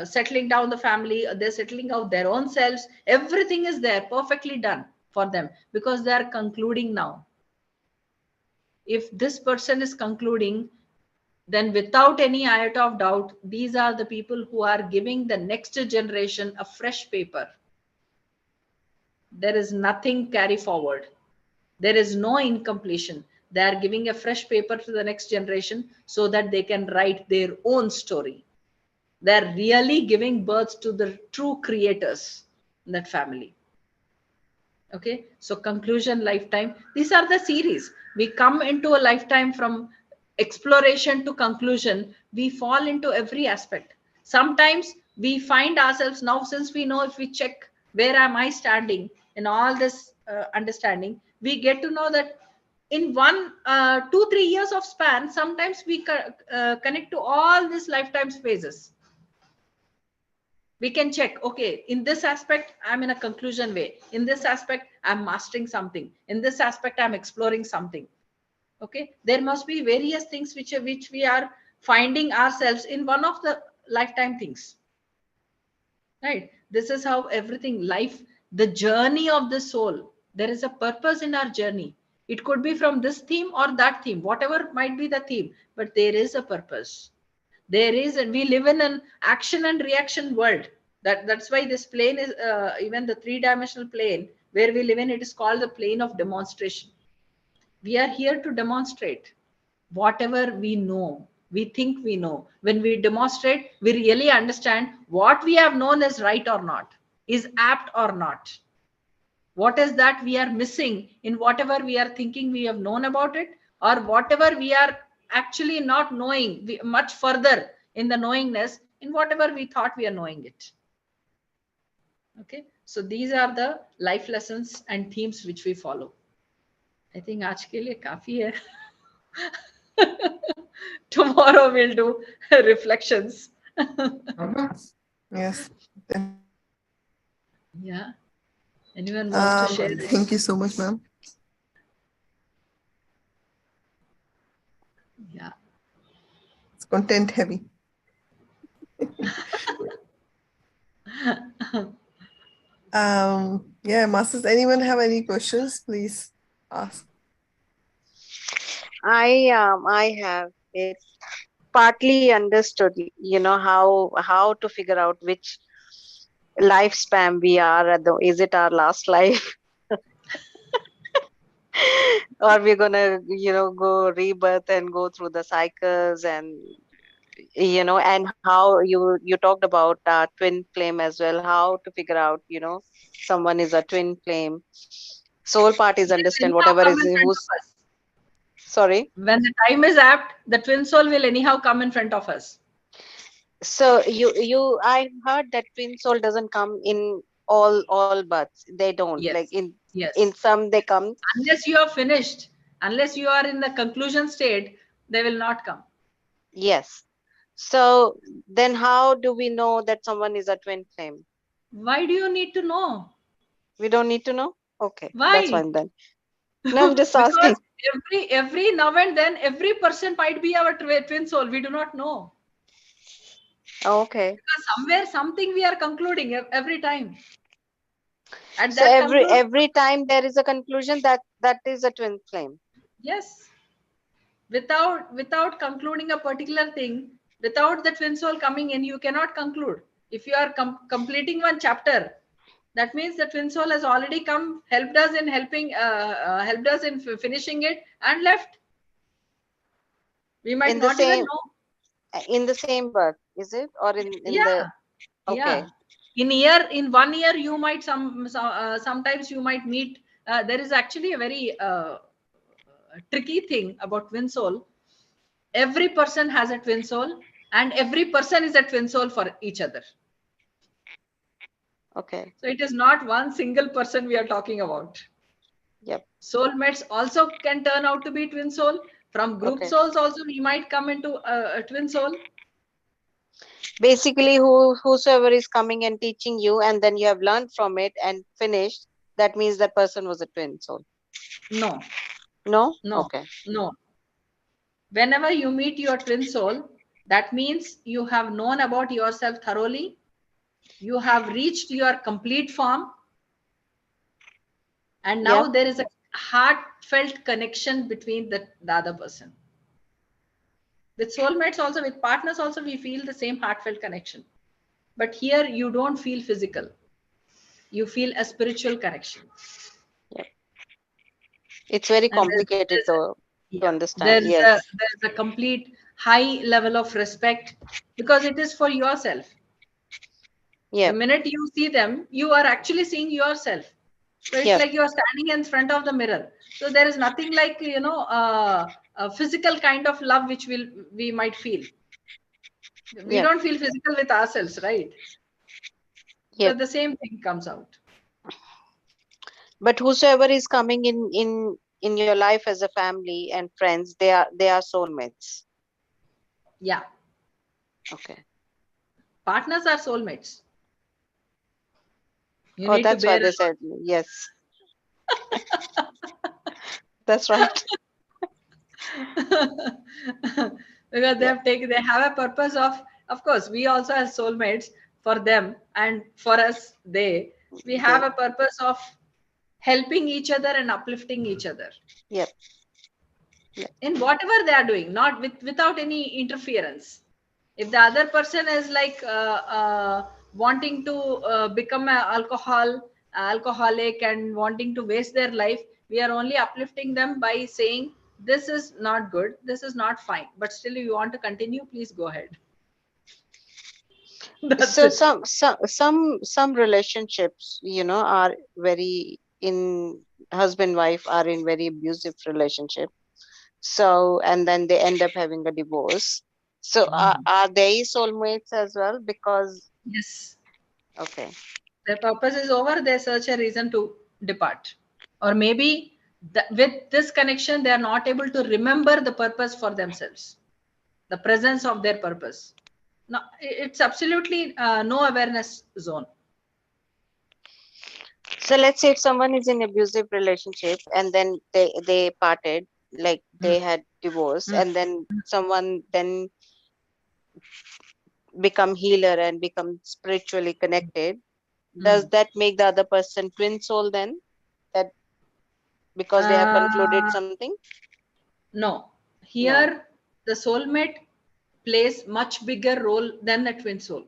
settling down the family, or they're settling out their own selves, everything is there perfectly done for them, because they are concluding now. If this person is concluding, then without any iota of doubt, these are the people who are giving the next generation a fresh paper. There is nothing carry forward, there is no incompletion. They are giving a fresh paper to the next generation so that they can write their own story. They're really giving birth to the true creators in that family. Okay, so conclusion lifetime, these are the series. We come into a lifetime from exploration to conclusion, we fall into every aspect. Sometimes we find ourselves now, since we know, if we check where am I standing in all this understanding, we get to know that in 1 2 3 years of span, sometimes we connect to all these lifetimes phases. We can check, okay, in this aspect I'm in a conclusion way, in this aspect I'm mastering something, in this aspect I'm exploring something. Okay, there must be various things which we are finding ourselves in one of the lifetime things. Right, this is how everything life, the journey of the soul, there is a purpose in our journey. It could be from this theme or that theme, whatever might be the theme, but there is a purpose. There is, and we live in an action and reaction world. That's why this plane is even the three-dimensional plane where we live in, it is called the plane of demonstration. We are here to demonstrate whatever we know, we think we know. When we demonstrate, we really understand what we have known is right or not, is apt or not. What is that we are missing in whatever we are thinking we have known about it, or whatever we are actually not knowing, much further in the knowingness in whatever we thought we are knowing it. Okay, so these are the life lessons and themes which we follow. I think आज के लिए काफी है. Tomorrow we'll do reflections. Yes. Yeah. Anyone wants to share? Thank you so much, ma'am. Yeah. It's content heavy. Yeah, masters, anyone have any questions? Please ask. I have it partly understood, how to figure out which lifespan we are at. Is it our last life? Or we're gonna, go rebirth and go through the cycles, and and how you talked about twin flame as well, how to figure out, someone is a twin flame. Soul part is They'll understand anyhow whatever come is in front who's, of us. sorry. When the time is apt, the twin soul will anyhow come in front of us. So I heard that twin soul doesn't come in all births. They don't. Like Yes. in Yes. some they come. Unless you are finished, unless you are in the conclusion state, they will not come. Yes. So then how do we know that someone is a twin flame? Why do you need to know? We don't need to know. Okay, that's Why? fine then. No, I'm just Because asking. every now and then every person might be our twin soul. We do not know. Okay. Because somewhere something we are concluding every time. And So that concludes, every time there is a conclusion, that is a twin flame. yes. Without concluding a particular thing, without the twin soul coming in, you cannot conclude. If you are completing one chapter, that means the twin soul has already come, helped us in helped us in finishing it, and left. We might In the not even same know. birth, is it? Or in Yeah, the yeah. okay. In 1 year, you might sometimes you might meet. There is actually a very tricky thing about twin soul. Every person has a twin soul, and every person is a twin soul for each other. Okay. So it is not one single person we are talking about. Yep. Soulmates also can turn out to be twin soul. From group Okay. souls also we might come into a twin soul. Basically, whosoever is coming and teaching you, and then you have learned from it and finished, that means that person was a twin soul. No, No? no, Okay. no. Whenever you meet your twin soul, that means you have known about yourself thoroughly. You have reached your complete form, and now Yep. there is a heartfelt connection between the other person. With soulmates also, with partners also, we feel the same heartfelt connection. But here you don't feel physical. You feel a spiritual connection. Yep. It's very And complicated though to yeah, understand. Yes. there's a complete high level of respect because it is for yourself. The Yep. minute you see them, you are actually seeing yourself. So it's Yep. like you are standing in front of the mirror. So there is nothing like a physical kind of love which we might feel. We Yep. don't feel physical with ourselves, right? So Yep. the same thing comes out. But whosoever is coming in your life as a family and friends, they are soulmates. Yeah, Okay. partners are soulmates. You Oh, need to that's why bear they said yes. That's right. because Yep. they have a purpose of course we also have soulmates for them and for us we have They. a purpose of helping each other and uplifting each other Yep. Yep. in whatever they are doing, not without any interference. If the other person is like wanting to become an alcoholic and wanting to waste their life, we are only uplifting them by saying this is not good, this is not fine, but still you want to continue, please go ahead. That's So it. some relationships, are very in husband wife are in very abusive relationship. So and then they end up having a divorce. So Mhm. are they soulmates as well? Because Yes, okay. their purpose is over, they search a reason to depart. Or maybe with this connection they are not able to remember the purpose for themselves, the presence of their purpose. No, it's absolutely no awareness zone. So let's say if someone is in abusive relationship and then they parted, like Mm, they had divorce, mm, and then someone then become healer and become spiritually connected, does mm. that make the other person twin soul then? That because they have concluded Uh, something? no, No. here the soulmate plays much bigger role than the twin soul.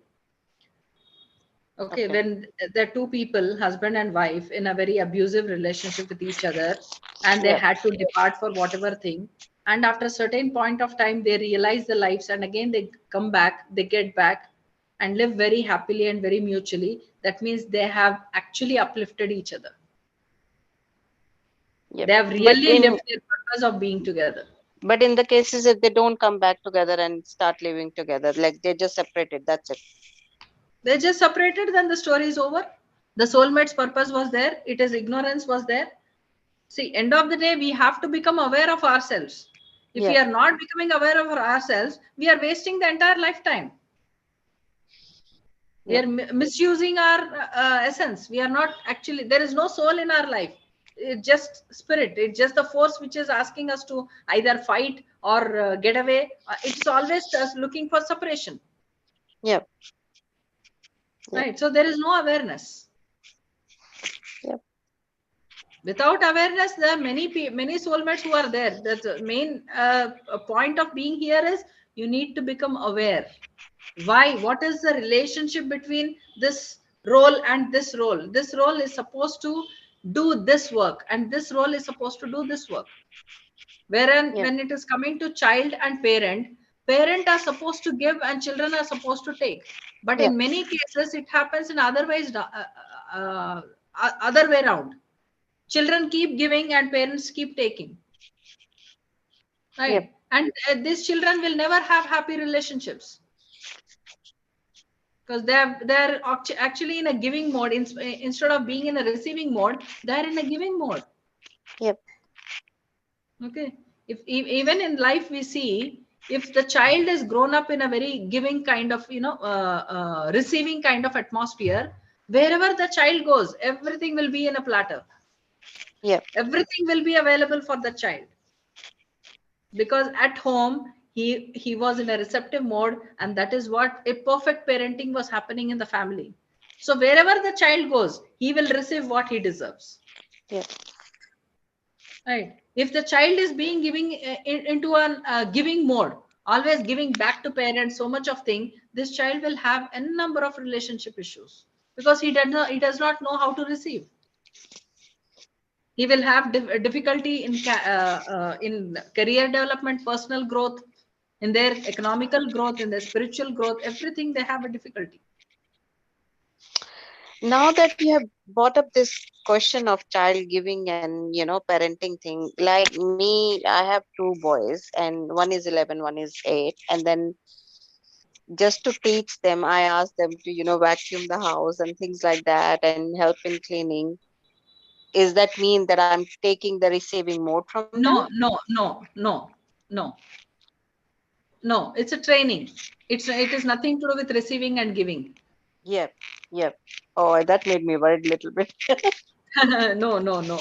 Okay, Okay. when there are two people, husband and wife, in a very abusive relationship with each other, and they Yep. had to depart for whatever thing, and after a certain point of time, they realize the lives, and again they come back, they get back, and live very happily and very mutually. That means they have actually uplifted each other. Yep. They have But really in lived their purpose of being together. but in the cases if they don't come back together and start living together, like they just separated, that's it. They just separated, then the story is over. The soulmate's purpose was there. It is ignorance was there. See, end of the day, we have to become aware of ourselves. If we Yep. are not becoming aware of ourselves, we are wasting the entire lifetime. We are misusing our essence. We are not actually, there is no soul in our life. It's just spirit. It's just the force which is asking us to either fight or get away. It's always us looking for separation. Yep. Right. So there is no awareness. Yep. Without awareness, there are many soulmates who are there. That's the main point of being here is you need to become aware. Why? What is the relationship between this role and this role? This role is supposed to do this work, and this role is supposed to do this work. Wherein when it is coming to child and parent are supposed to give and children are supposed to take. But in many cases, it happens in otherwise other way around. Children keep giving and parents keep taking. Right. Yep. And these children will never have happy relationships. Because they're actually in a giving mode instead of being in a receiving mode. They're in a giving mode. Yep. Okay. If even in life we see, if the child is grown up in a very giving kind of receiving kind of atmosphere, wherever the child goes, everything will be in a platter. Yep. Everything will be available for the child, because at home he was in a receptive mode, and that is what a perfect parenting was happening in the family. So wherever the child goes, he will receive what he deserves. Yeah. Right. If the child is being giving into a giving mode, always giving back to parents so much of thing, this child will have a number of relationship issues, because he does not know how to receive. He will have difficulty in career development, personal growth, in their economical growth, in their spiritual growth, everything they have a difficulty. Now that you have brought up this question of child giving and parenting thing, like me, I have two boys, and one is 11, one is 8, and then just to teach them, I ask them to vacuum the house and things like that and help in cleaning. Is that mean that I'm taking the receiving mode from them? No. It's a training. It is nothing to do with receiving and giving. Yep. Oh, that made me worried a little bit. No.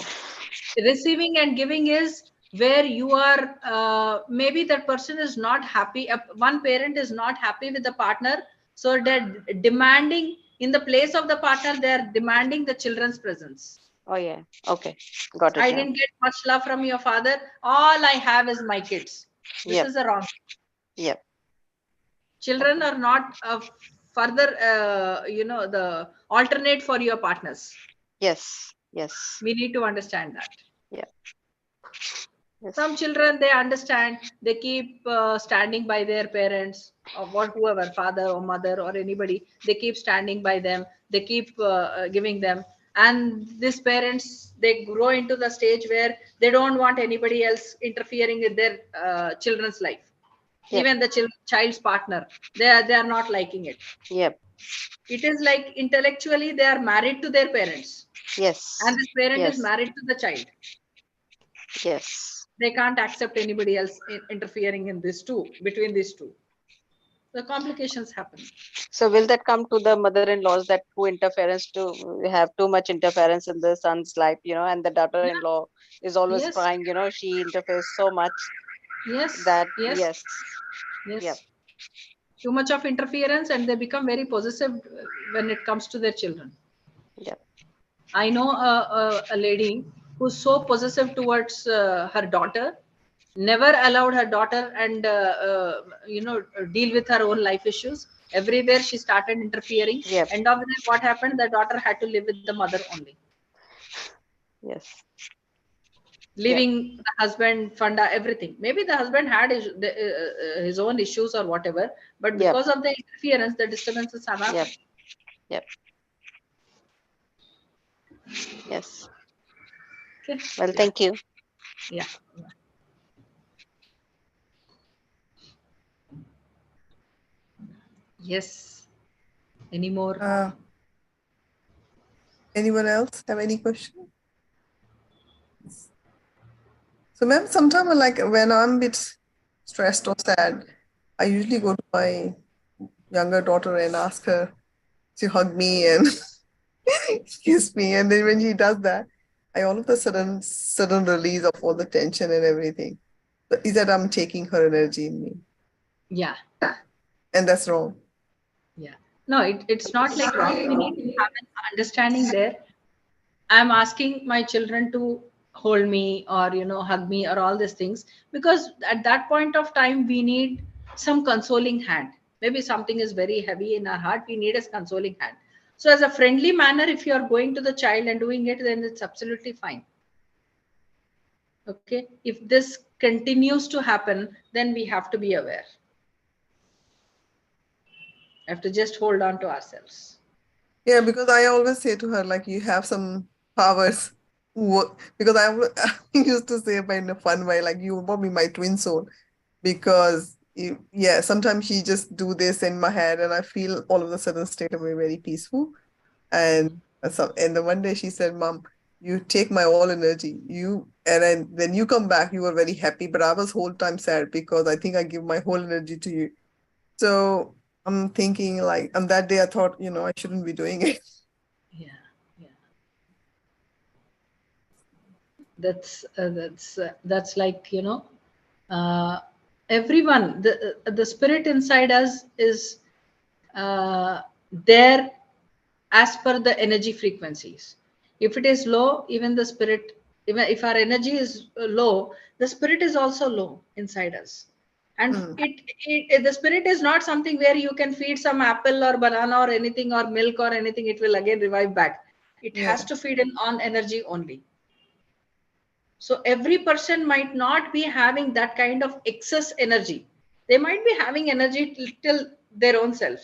Receiving and giving is where you are, maybe that person is not happy. One parent is not happy with the partner. So they're demanding, in the place of the partner, they're demanding the children's presence. Oh, yeah. Okay. Got it I now. didn't get much love from your father. All I have is my kids. This is a wrong. Yep. Children are not further, the alternate for your partners. Yes. We need to understand that. Yeah. Yes. Some children, they understand, they keep standing by their parents, or whoever, father or mother or anybody, they keep standing by them, they keep giving them. And these parents, they grow into the stage where they don't want anybody else interfering with their children's life. Yep. Even the child's partner, they are not liking it. Yep. It is like intellectually they are married to their parents. Yes. And this parent is married to the child. Yes. They can't accept anybody else interfering in this too, between these two. The complications happen. So will that come to the mother-in-laws, that who interference to have too much interference in the son's life, and the daughter-in-law is always crying, she interferes so much. Yes. That yes. Yep. Too much of interference, and they become very possessive when it comes to their children. Yep. I know a lady who's so possessive towards her daughter, never allowed her daughter and deal with her own life issues. Everywhere she started interfering. Yep. End of the day, what happened? The daughter had to live with the mother only. Yes. Leaving the husband, funda, everything. Maybe the husband had his own issues or whatever, but because of the interference, the disturbances have happened. Yep. Yes. Okay. Well, thank you. Yeah. Yes. Any more? Anyone else have any question? So, ma'am, sometimes like when I'm a bit stressed or sad, I usually go to my younger daughter and ask her to hug me and kiss me. And then when she does that, I all of a sudden release of all the tension and everything. So is that I'm taking her energy in me. Yeah. And that's wrong. Yeah. No, it's not like wrong. We need to have an understanding there. I'm asking my children to hold me or, hug me or all these things, because at that point of time, we need some consoling hand. Maybe something is very heavy in our heart. We need a consoling hand. So, as a friendly manner, if you are going to the child and doing it, then it's absolutely fine. Okay. If this continues to happen, then we have to be aware. Have to just hold on to ourselves. Yeah, because I always say to her, like, you have some powers. Because I used to say by in a fun way, like, you will be my twin soul. Because, yeah, sometimes she just do this in my head and I feel all of a sudden straight away very peaceful. And and the one day she said, Mom, you take my all energy. And then when you come back, you were very happy, but I was whole time sad because I think I give my whole energy to you. So I'm thinking like, on that day I thought, I shouldn't be doing it. Yeah. Yeah. That's like, uh, everyone, the spirit inside us is there as per the energy frequencies. If it is low, even the spirit, even if our energy is low, the spirit is also low inside us. And Hmm. the spirit is not something where you can feed some apple or banana or anything or milk or anything, it will again revive back. It has Yeah. to feed in on energy only. So every person might not be having that kind of excess energy. They might be having energy till their own self.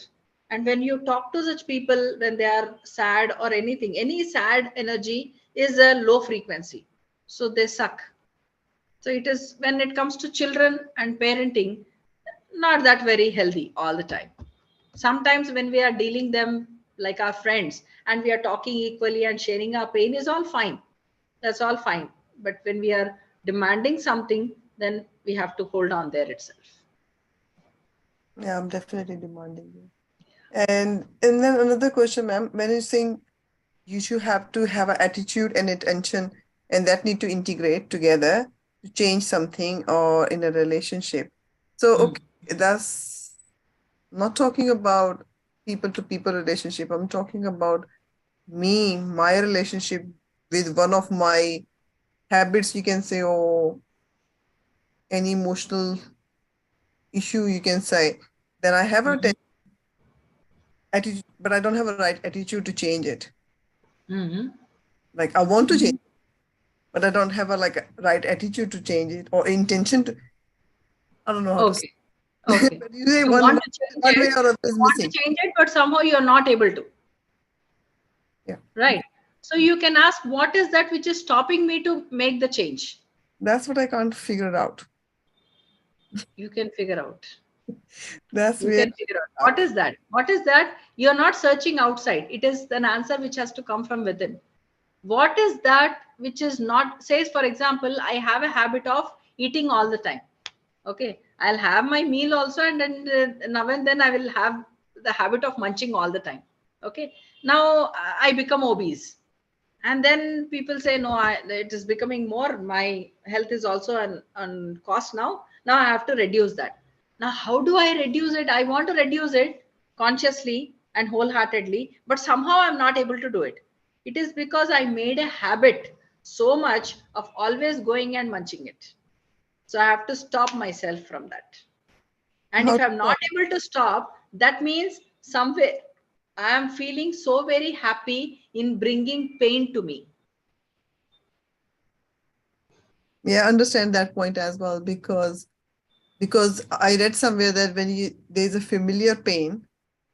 And when you talk to such people, when they are sad or anything, any sad energy is a low frequency. So they suck. So it is when it comes to children and parenting, not that very healthy all the time. Sometimes when we are dealing them like our friends and we are talking equally and sharing our pain is all fine. That's all fine. But when we are demanding something, then we have to hold on there itself. Yeah, I'm definitely demanding you. And then another question, ma'am, when you saying you should have to have an attitude and attention and that need to integrate together to change something or in a relationship. So Mm. okay, that's not talking about people to people relationship. I'm talking about my relationship with one of my habits, you can say, or any emotional issue, you can say. Then I have a Mhm. attitude, but I don't have a right attitude to change it. Mhm. Like I want to change, but I don't have a like a right attitude to change it or intention to. I don't know how to say. Okay. Okay. But you say You want to change one way it. or other You is want to missing. change it, but somehow you are not able to. Yeah, Right. So you can ask, what is that which is stopping me to make the change? that's what I can't figure it out. You can figure out. That's You where can figure out what is that. What is that? You're not searching outside. It is an answer which has to come from within. What is that which is not, says, for example, I have a habit of eating all the time. Okay. I'll have my meal also, and then now and then I will have the habit of munching all the time. Okay. Now I become obese, and then people say, no, it is becoming more, my health is also on cost now I have to reduce that. Now how do I reduce it? I want to reduce it consciously and wholeheartedly, but somehow I'm not able to do it. It is because I made a habit so much of always going and munching it. So I have to stop myself from that. And how if to I'm not stop. able to stop, that means somewhere I am feeling so very happy in bringing pain to me. Yeah, I understand that point as well because I read somewhere that when there's a familiar pain,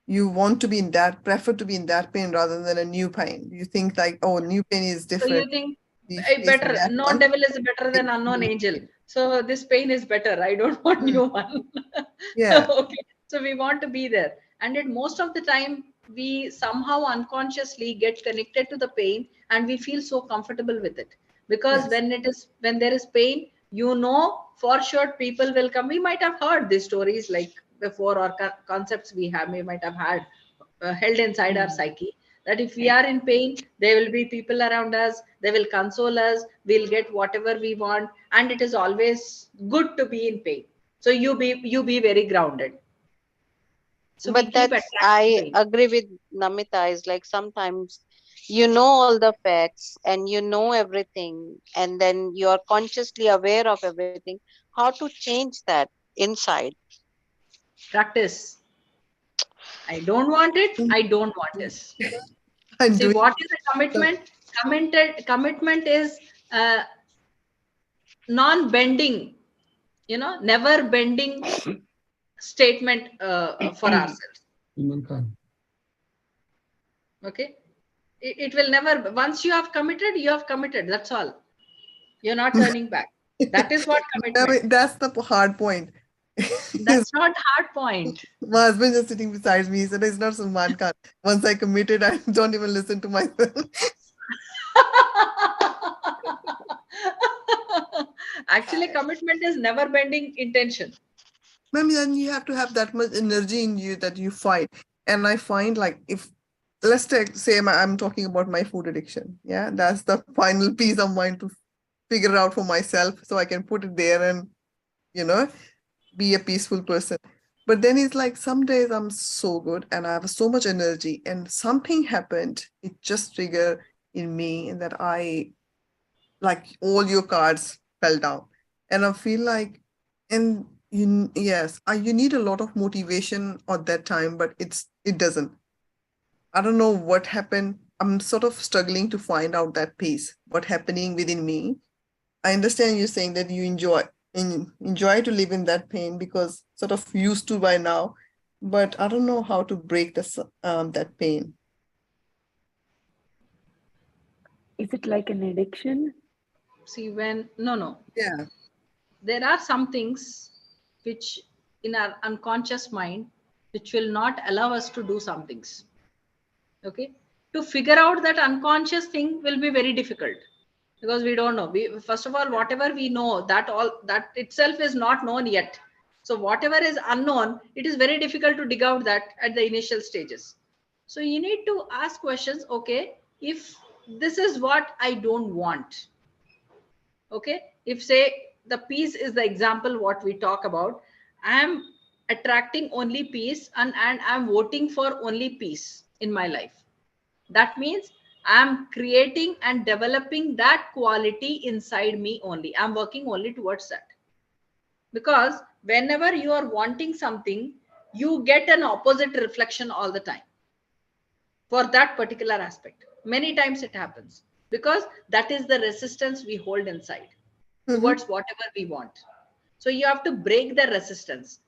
you want to be in that, prefer to be in that pain rather than a new pain. You think like, oh, new pain is So you different. think Be facing better, that known one. devil is better than unknown angel. So this pain is better. I don't want Mm, new one. yeah. Okay. So we want to be there. And at most of the time, we somehow unconsciously get connected to the pain and we feel so comfortable with it. Because Yes. when there is pain, for sure people will come. We might have heard these stories like before, or concepts we might have had held inside our Mm. psyche, that if we Right. are in pain, there will be people around us, they will console us, we'll get whatever we want, and it is always good to be in pain. So you be very grounded. So we But keep that's, attracting I pain. agree with Namita, is like sometimes you know all the facts and you know everything, and then you are consciously aware of everything. How to change that inside? Practice. I don't want it, Mm. I don't want this. I'm See, doing what is a the commitment? Commitment is non-bending, never bending statement for ourselves. Okay, it will never. Once you have committed, you have committed. That's all. You're not turning back. That is what commitment. that's the hard point. That's not hard point. My husband just sitting beside me. He said, "It's not Salman Khan. Once I committed, I don't even listen to myself." Actually, commitment is never bending intention. Ma'am, then you have to have that much energy in you that you fight. And I find like if let's take say I'm talking about my food addiction. Yeah, that's the final piece of mine to figure out for myself so I can put it there and you know be a peaceful person. But then it's like some days I'm so good and I have so much energy, and something happened. It just triggered in me that I like all your cards fell down, and I feel like, and yes, you need a lot of motivation at that time, but it doesn't. I don't know what happened. I'm sort of struggling to find out that piece, what happening within me. I understand you saying that you enjoy to live in that pain because sort of used to by now, but I don't know how to break that pain. Is it like an addiction? See, when no, Yeah. there are some things which in our unconscious mind which will not allow us to do some things. Okay, to figure out that unconscious thing will be very difficult because we don't know. We first of all, whatever we know, that itself is not known yet. So whatever is unknown, it is very difficult to dig out that at the initial stages. So you need to ask questions. Okay, if this is what I don't want, okay, if say the peace is the example what we talk about, I am attracting only peace, and I'm voting for only peace in my life. That means I'm creating and developing that quality inside me only. I'm working only towards that, because whenever you are wanting something, you get an opposite reflection all the time for that particular aspect. Many times it happens because that is the resistance we hold inside Mhm. towards whatever we want. So you have to break the resistance.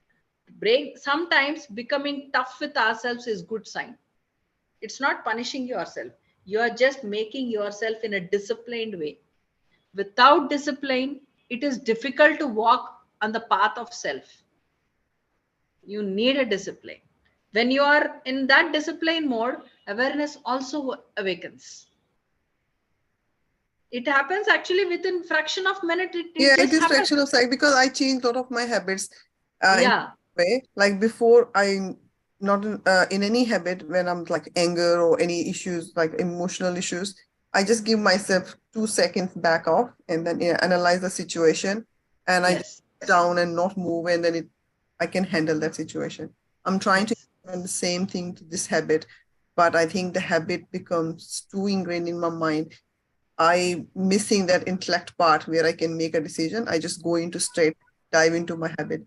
Break sometimes becoming tough with ourselves is good sign. It's not punishing yourself. You are just making yourself in a disciplined way. Without discipline, it is difficult to walk on the path of self. You need a discipline. When you are in that discipline mode, awareness also awakens. It happens actually within fraction of minute. It Yeah, it just is happens. fraction of psych because I changed a lot of my habits in Yeah. a way. Like before, I not in any habit when I'm like anger or any issues like emotional issues. I just give myself 2 seconds back off and then analyze the situation, and I just Yes. sit down and not move, and then I can handle that situation. I'm trying to Yes. implement the same thing to this habit, but I think the habit becomes too ingrained in my mind. I missing that intellect part where I can make a decision. I just go into straight dive into my habit.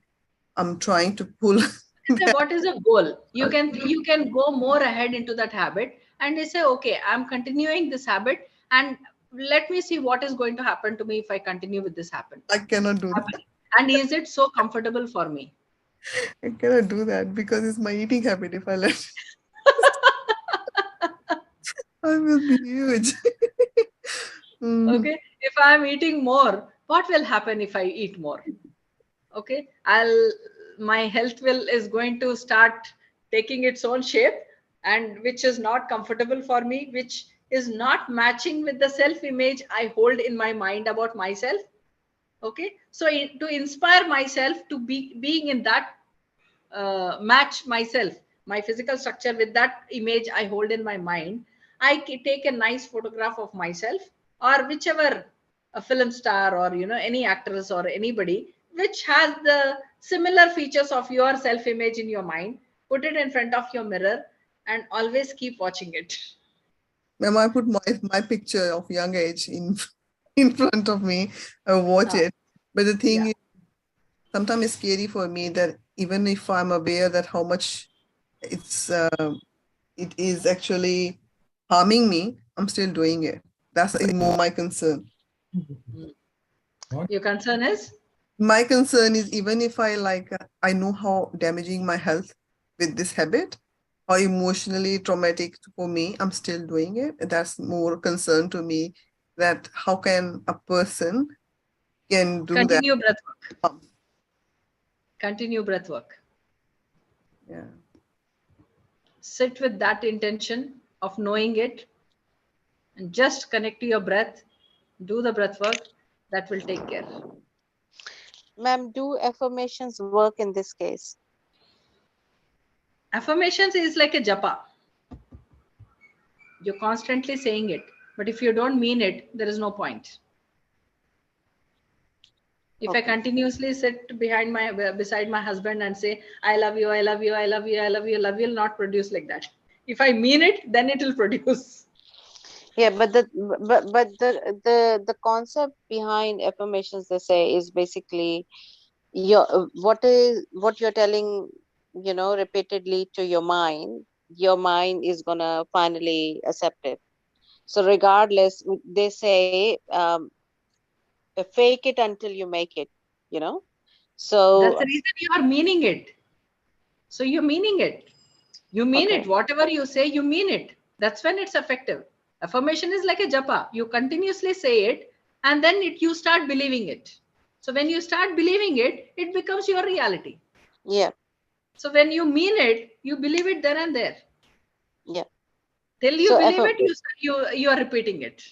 I'm trying to pull Say, that. what is a goal? You can go more ahead into that habit, and you say, okay, I'm continuing this habit, and let me see what is going to happen to me if I continue with this I cannot do that. happening. And is it so comfortable for me? I cannot do that because it's my eating habit. If I let, I will be huge. Mm. Okay. If I'm eating more, what will happen if I eat more? Okay, my health will is going to start taking its own shape, and which is not comfortable for me, which is not matching with the self image I hold in my mind about myself. Okay, so to inspire myself to be being in that match myself, my physical structure, with that image I hold in my mind, I take a nice photograph of myself or whichever a film star or any actress or anybody which has the similar features of your self image in your mind, put it in front of your mirror and always keep watching it. Ma'am, I put my picture of young age in in front of me. I watch Ah, it. But the thing yeah. is, sometimes it's scary for me that even if I'm aware that how much it's it is actually harming me, I'm still doing it. That's more my concern. Your concern is? My concern is even if I know how damaging my health with this habit, how emotionally traumatic for me, I'm still doing it. That's more concern to me, that how can a person can do that. Continue breath work. Continue breath work. Yeah. Sit with that intention of knowing it and just connect to your breath. Do the breath work. That will take care. Ma'am, do affirmations work in this case? Affirmations is like a japa. You're constantly saying it. But if you don't mean it, there is no point. If I Okay. continuously sit beside my husband and say, I love you, I love you, I love you, I love you, love you, will not produce like that. If I mean it, then it will produce. Yeah, but the concept behind affirmations, they say, is basically what you're telling, repeatedly to your mind is gonna finally accept it. So regardless, they say, fake it until you make it, you know. That's So the reason you are meaning it. So you're meaning it. You mean it. okay, Whatever you say, you mean it. That's when it's effective. Affirmation is like a japa. You continuously say it and then you start believing it. So when you start believing it, it becomes your reality. yeah, So when you mean it, you believe it then and there. yeah. Till you So believe it, you are repeating it.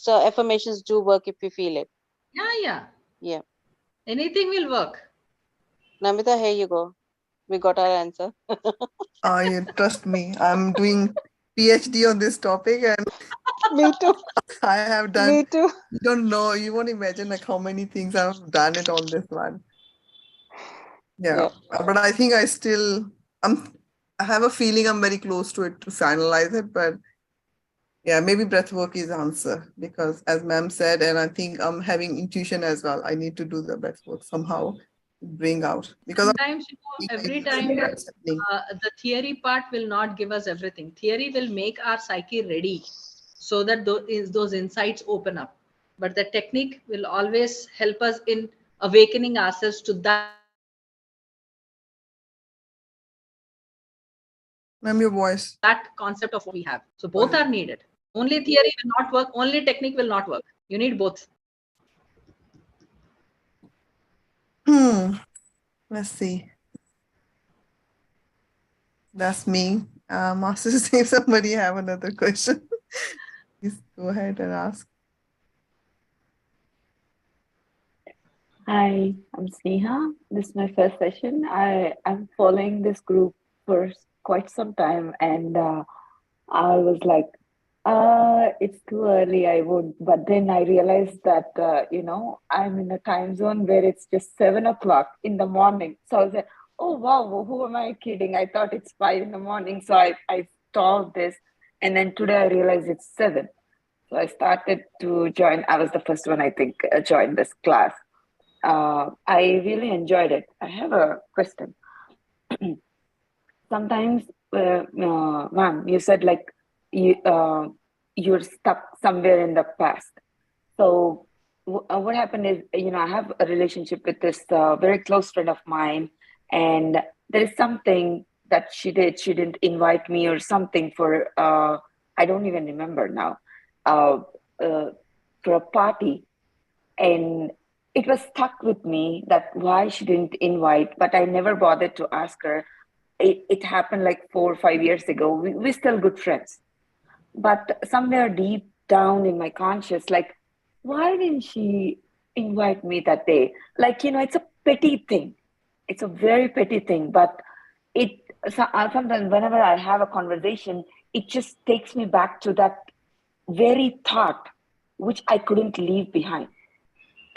affirmations do work if you feel it. Yeah, yeah. Yeah. Anything will work. Namita, here you go. We got our answer. I trust me. I'm doing PhD on this topic and Me too. I have done, Me too. you don't know, you won't imagine like how many things I've done it on this one. Yeah. Yeah. But I think I have a feeling I'm very close to it to finalize it, but yeah, maybe breath work is the answer because as ma'am said, and I think I'm having intuition as well. I need to do the breath work somehow, bring out because Sometimes, every time it's happening. the theory part will not give us everything. Theory will make our psyche ready so that those insights open up. But the technique will always help us in awakening ourselves to that concept of what we have. So both are needed. Ma'am, your voice. So both are needed. Only theory will not work. Only technique will not work. You need both. Hmm. Let's see. That's me. Master, if somebody have another question, please go ahead and ask. Hi, I'm Sneha. This is my first session. I'm following this group for quite some time, and I was like, it's too early, I would. But then I realized that, I'm in a time zone where it's just 7 o'clock in the morning. So I was like, oh, wow, who am I kidding? I thought it's 5 in the morning. So I stalled this. And then today I realized it's 7. So I started to join. I was the first one, I think, joined this class. I really enjoyed it. I have a question. Sometimes, ma'am, you said like you're stuck somewhere in the past. So what happened is, I have a relationship with this very close friend of mine, and there is something that she did. She didn't invite me or something for I don't even remember now, uh, uh, for a party, and it was stuck with me that why she didn't invite, but I never bothered to ask her. It happened like 4 or 5 years ago. We're still good friends, but somewhere deep down in my conscious, like, why didn't she invite me that day? Like, it's a petty thing. It's a very petty thing, but it sometimes whenever I have a conversation, it just takes me back to that very thought which I couldn't leave behind.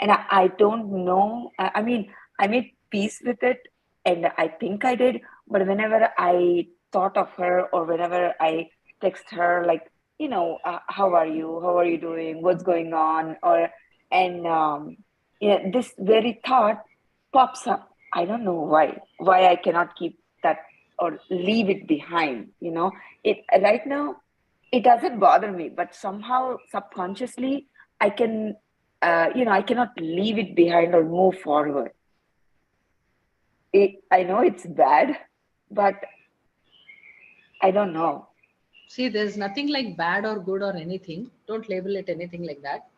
And I don't know. I mean, I made peace with it, and I think I did. But whenever I thought of her, or whenever I text her, like, how are you? How are you doing? What's going on? And this very thought pops up. I don't know why I cannot keep that or leave it behind. It right now, it doesn't bother me, but somehow subconsciously I can, I cannot leave it behind or move forward. I know it's bad, but I don't know. See, there's nothing like bad or good or anything. Don't label it anything like that.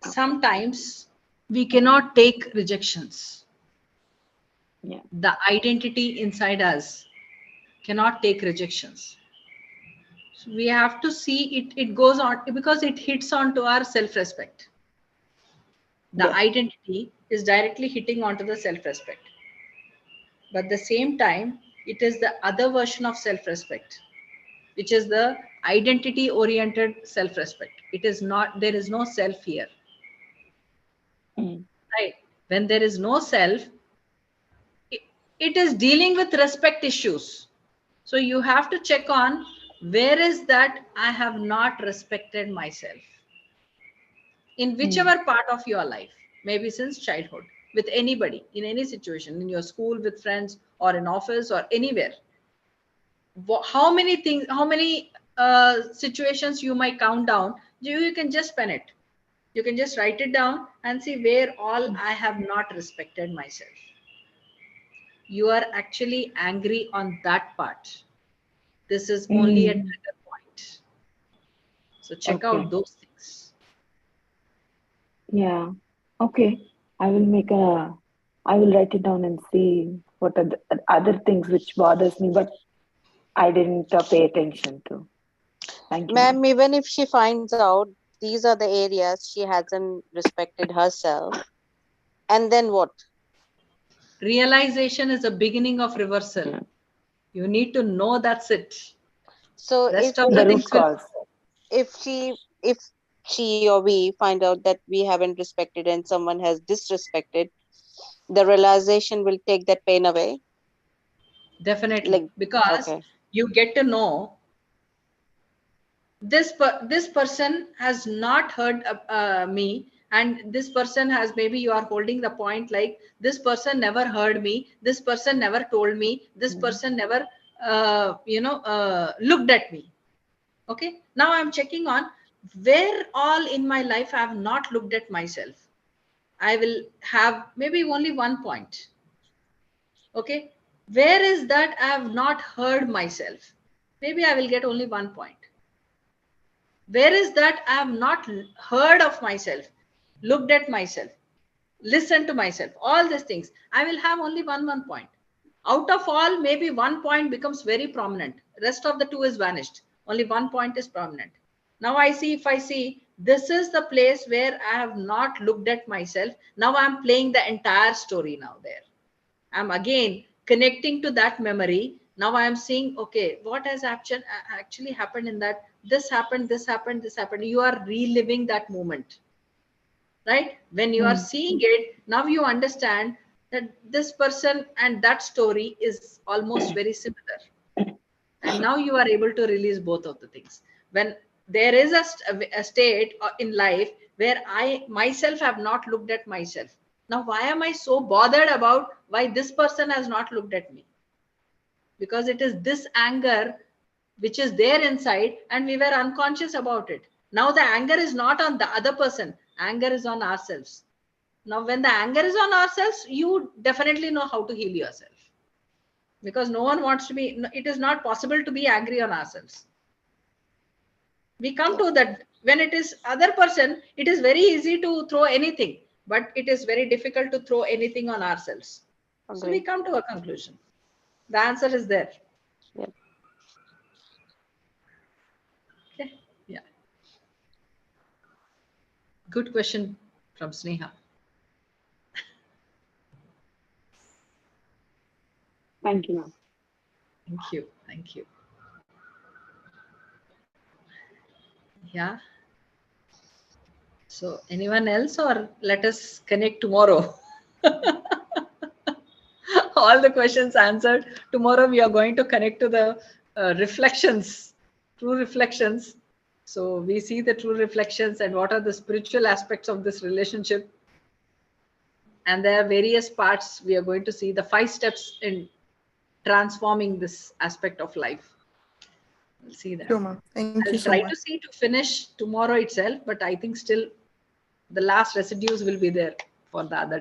Sometimes we cannot take rejections. Yeah. The identity inside us cannot take rejections. So we have to see it goes on because it hits on to our self-respect. The Yes. identity is directly hitting onto the self-respect. But at the same time, it is the other version of self-respect, which is the identity oriented self-respect. It is not, there is no self here. Mm. Right? When there is no self, it, it is dealing with respect issues. So you have to check on where is that I have not respected myself in Mm. whichever part of your life, maybe since childhood, with anybody, in any situation, in your school, with friends, or in office, or anywhere. How many things, how many situations you might count down? You can just pen it. You can just write it down and see where all I have not respected myself. You are actually angry on that part. This is only a Mm. trigger point. So check Okay. out those things. Yeah. Okay. I will make a. I will write it down and see what are the other things which bothers me, but I didn't pay attention to. Thank you, ma'am. Ma'am, even if she finds out these are the areas she hasn't respected herself, and then what? Realization is a beginning of reversal. Yeah. You need to know that's it. So Rest of the The root things will cause. if she if she or we find out that we haven't respected and someone has disrespected, the realization will take that pain away. definitely, Like, because okay. you get to know this person has not heard me, and this person has, maybe you are holding the point like this person never heard me, this person never told me, this Mm. person never looked at me. Okay, now I'm checking on where all in my life I have not looked at myself. I will have maybe only one point. Okay, where is that I have not heard myself? Maybe I will get only one point. Where is that I have not heard of myself, looked at myself, listened to myself, all these things? I will have only one point. Out of all, maybe one point becomes very prominent. Rest of the two is vanished. Only one point is prominent. Now I see, if I see this is the place where I have not looked at myself, now I'm playing the entire story now there. I'm again connecting to that memory. Now I am seeing, okay, what has actually happened in that? This happened, this happened, this happened. You are reliving that moment, right? When you are Mm. seeing it, now you understand that this person and that story is almost very similar. And now you are able to release both of the things. When there is a state in life where I myself have not looked at myself, now why am I so bothered about why this person has not looked at me? Because it is this anger which is there inside and we were unconscious about it. Now the anger is not on the other person, anger is on ourselves. Now when the anger is on ourselves, you definitely know how to heal yourself, because no one wants to be, it is not possible to be angry on ourselves. We come to that when it is other person, it is very easy to throw anything, but it is very difficult to throw anything on ourselves. So we Agree. come to a conclusion. The answer is there. Yep. Okay. Yeah. Good question from Sneha. Thank you, ma'am. Thank you. Thank you. Yeah. So anyone else, or let us connect tomorrow? All the questions answered. Tomorrow we are going to connect to the reflections, true reflections. So we see the true reflections and what are the spiritual aspects of this relationship. And there are various parts. We are going to see the 5 steps in transforming this aspect of life. We'll see that. Sure, ma'am. Thank you I'll so try much. to see to finish tomorrow itself, but I think still the last residues will be there for the other day.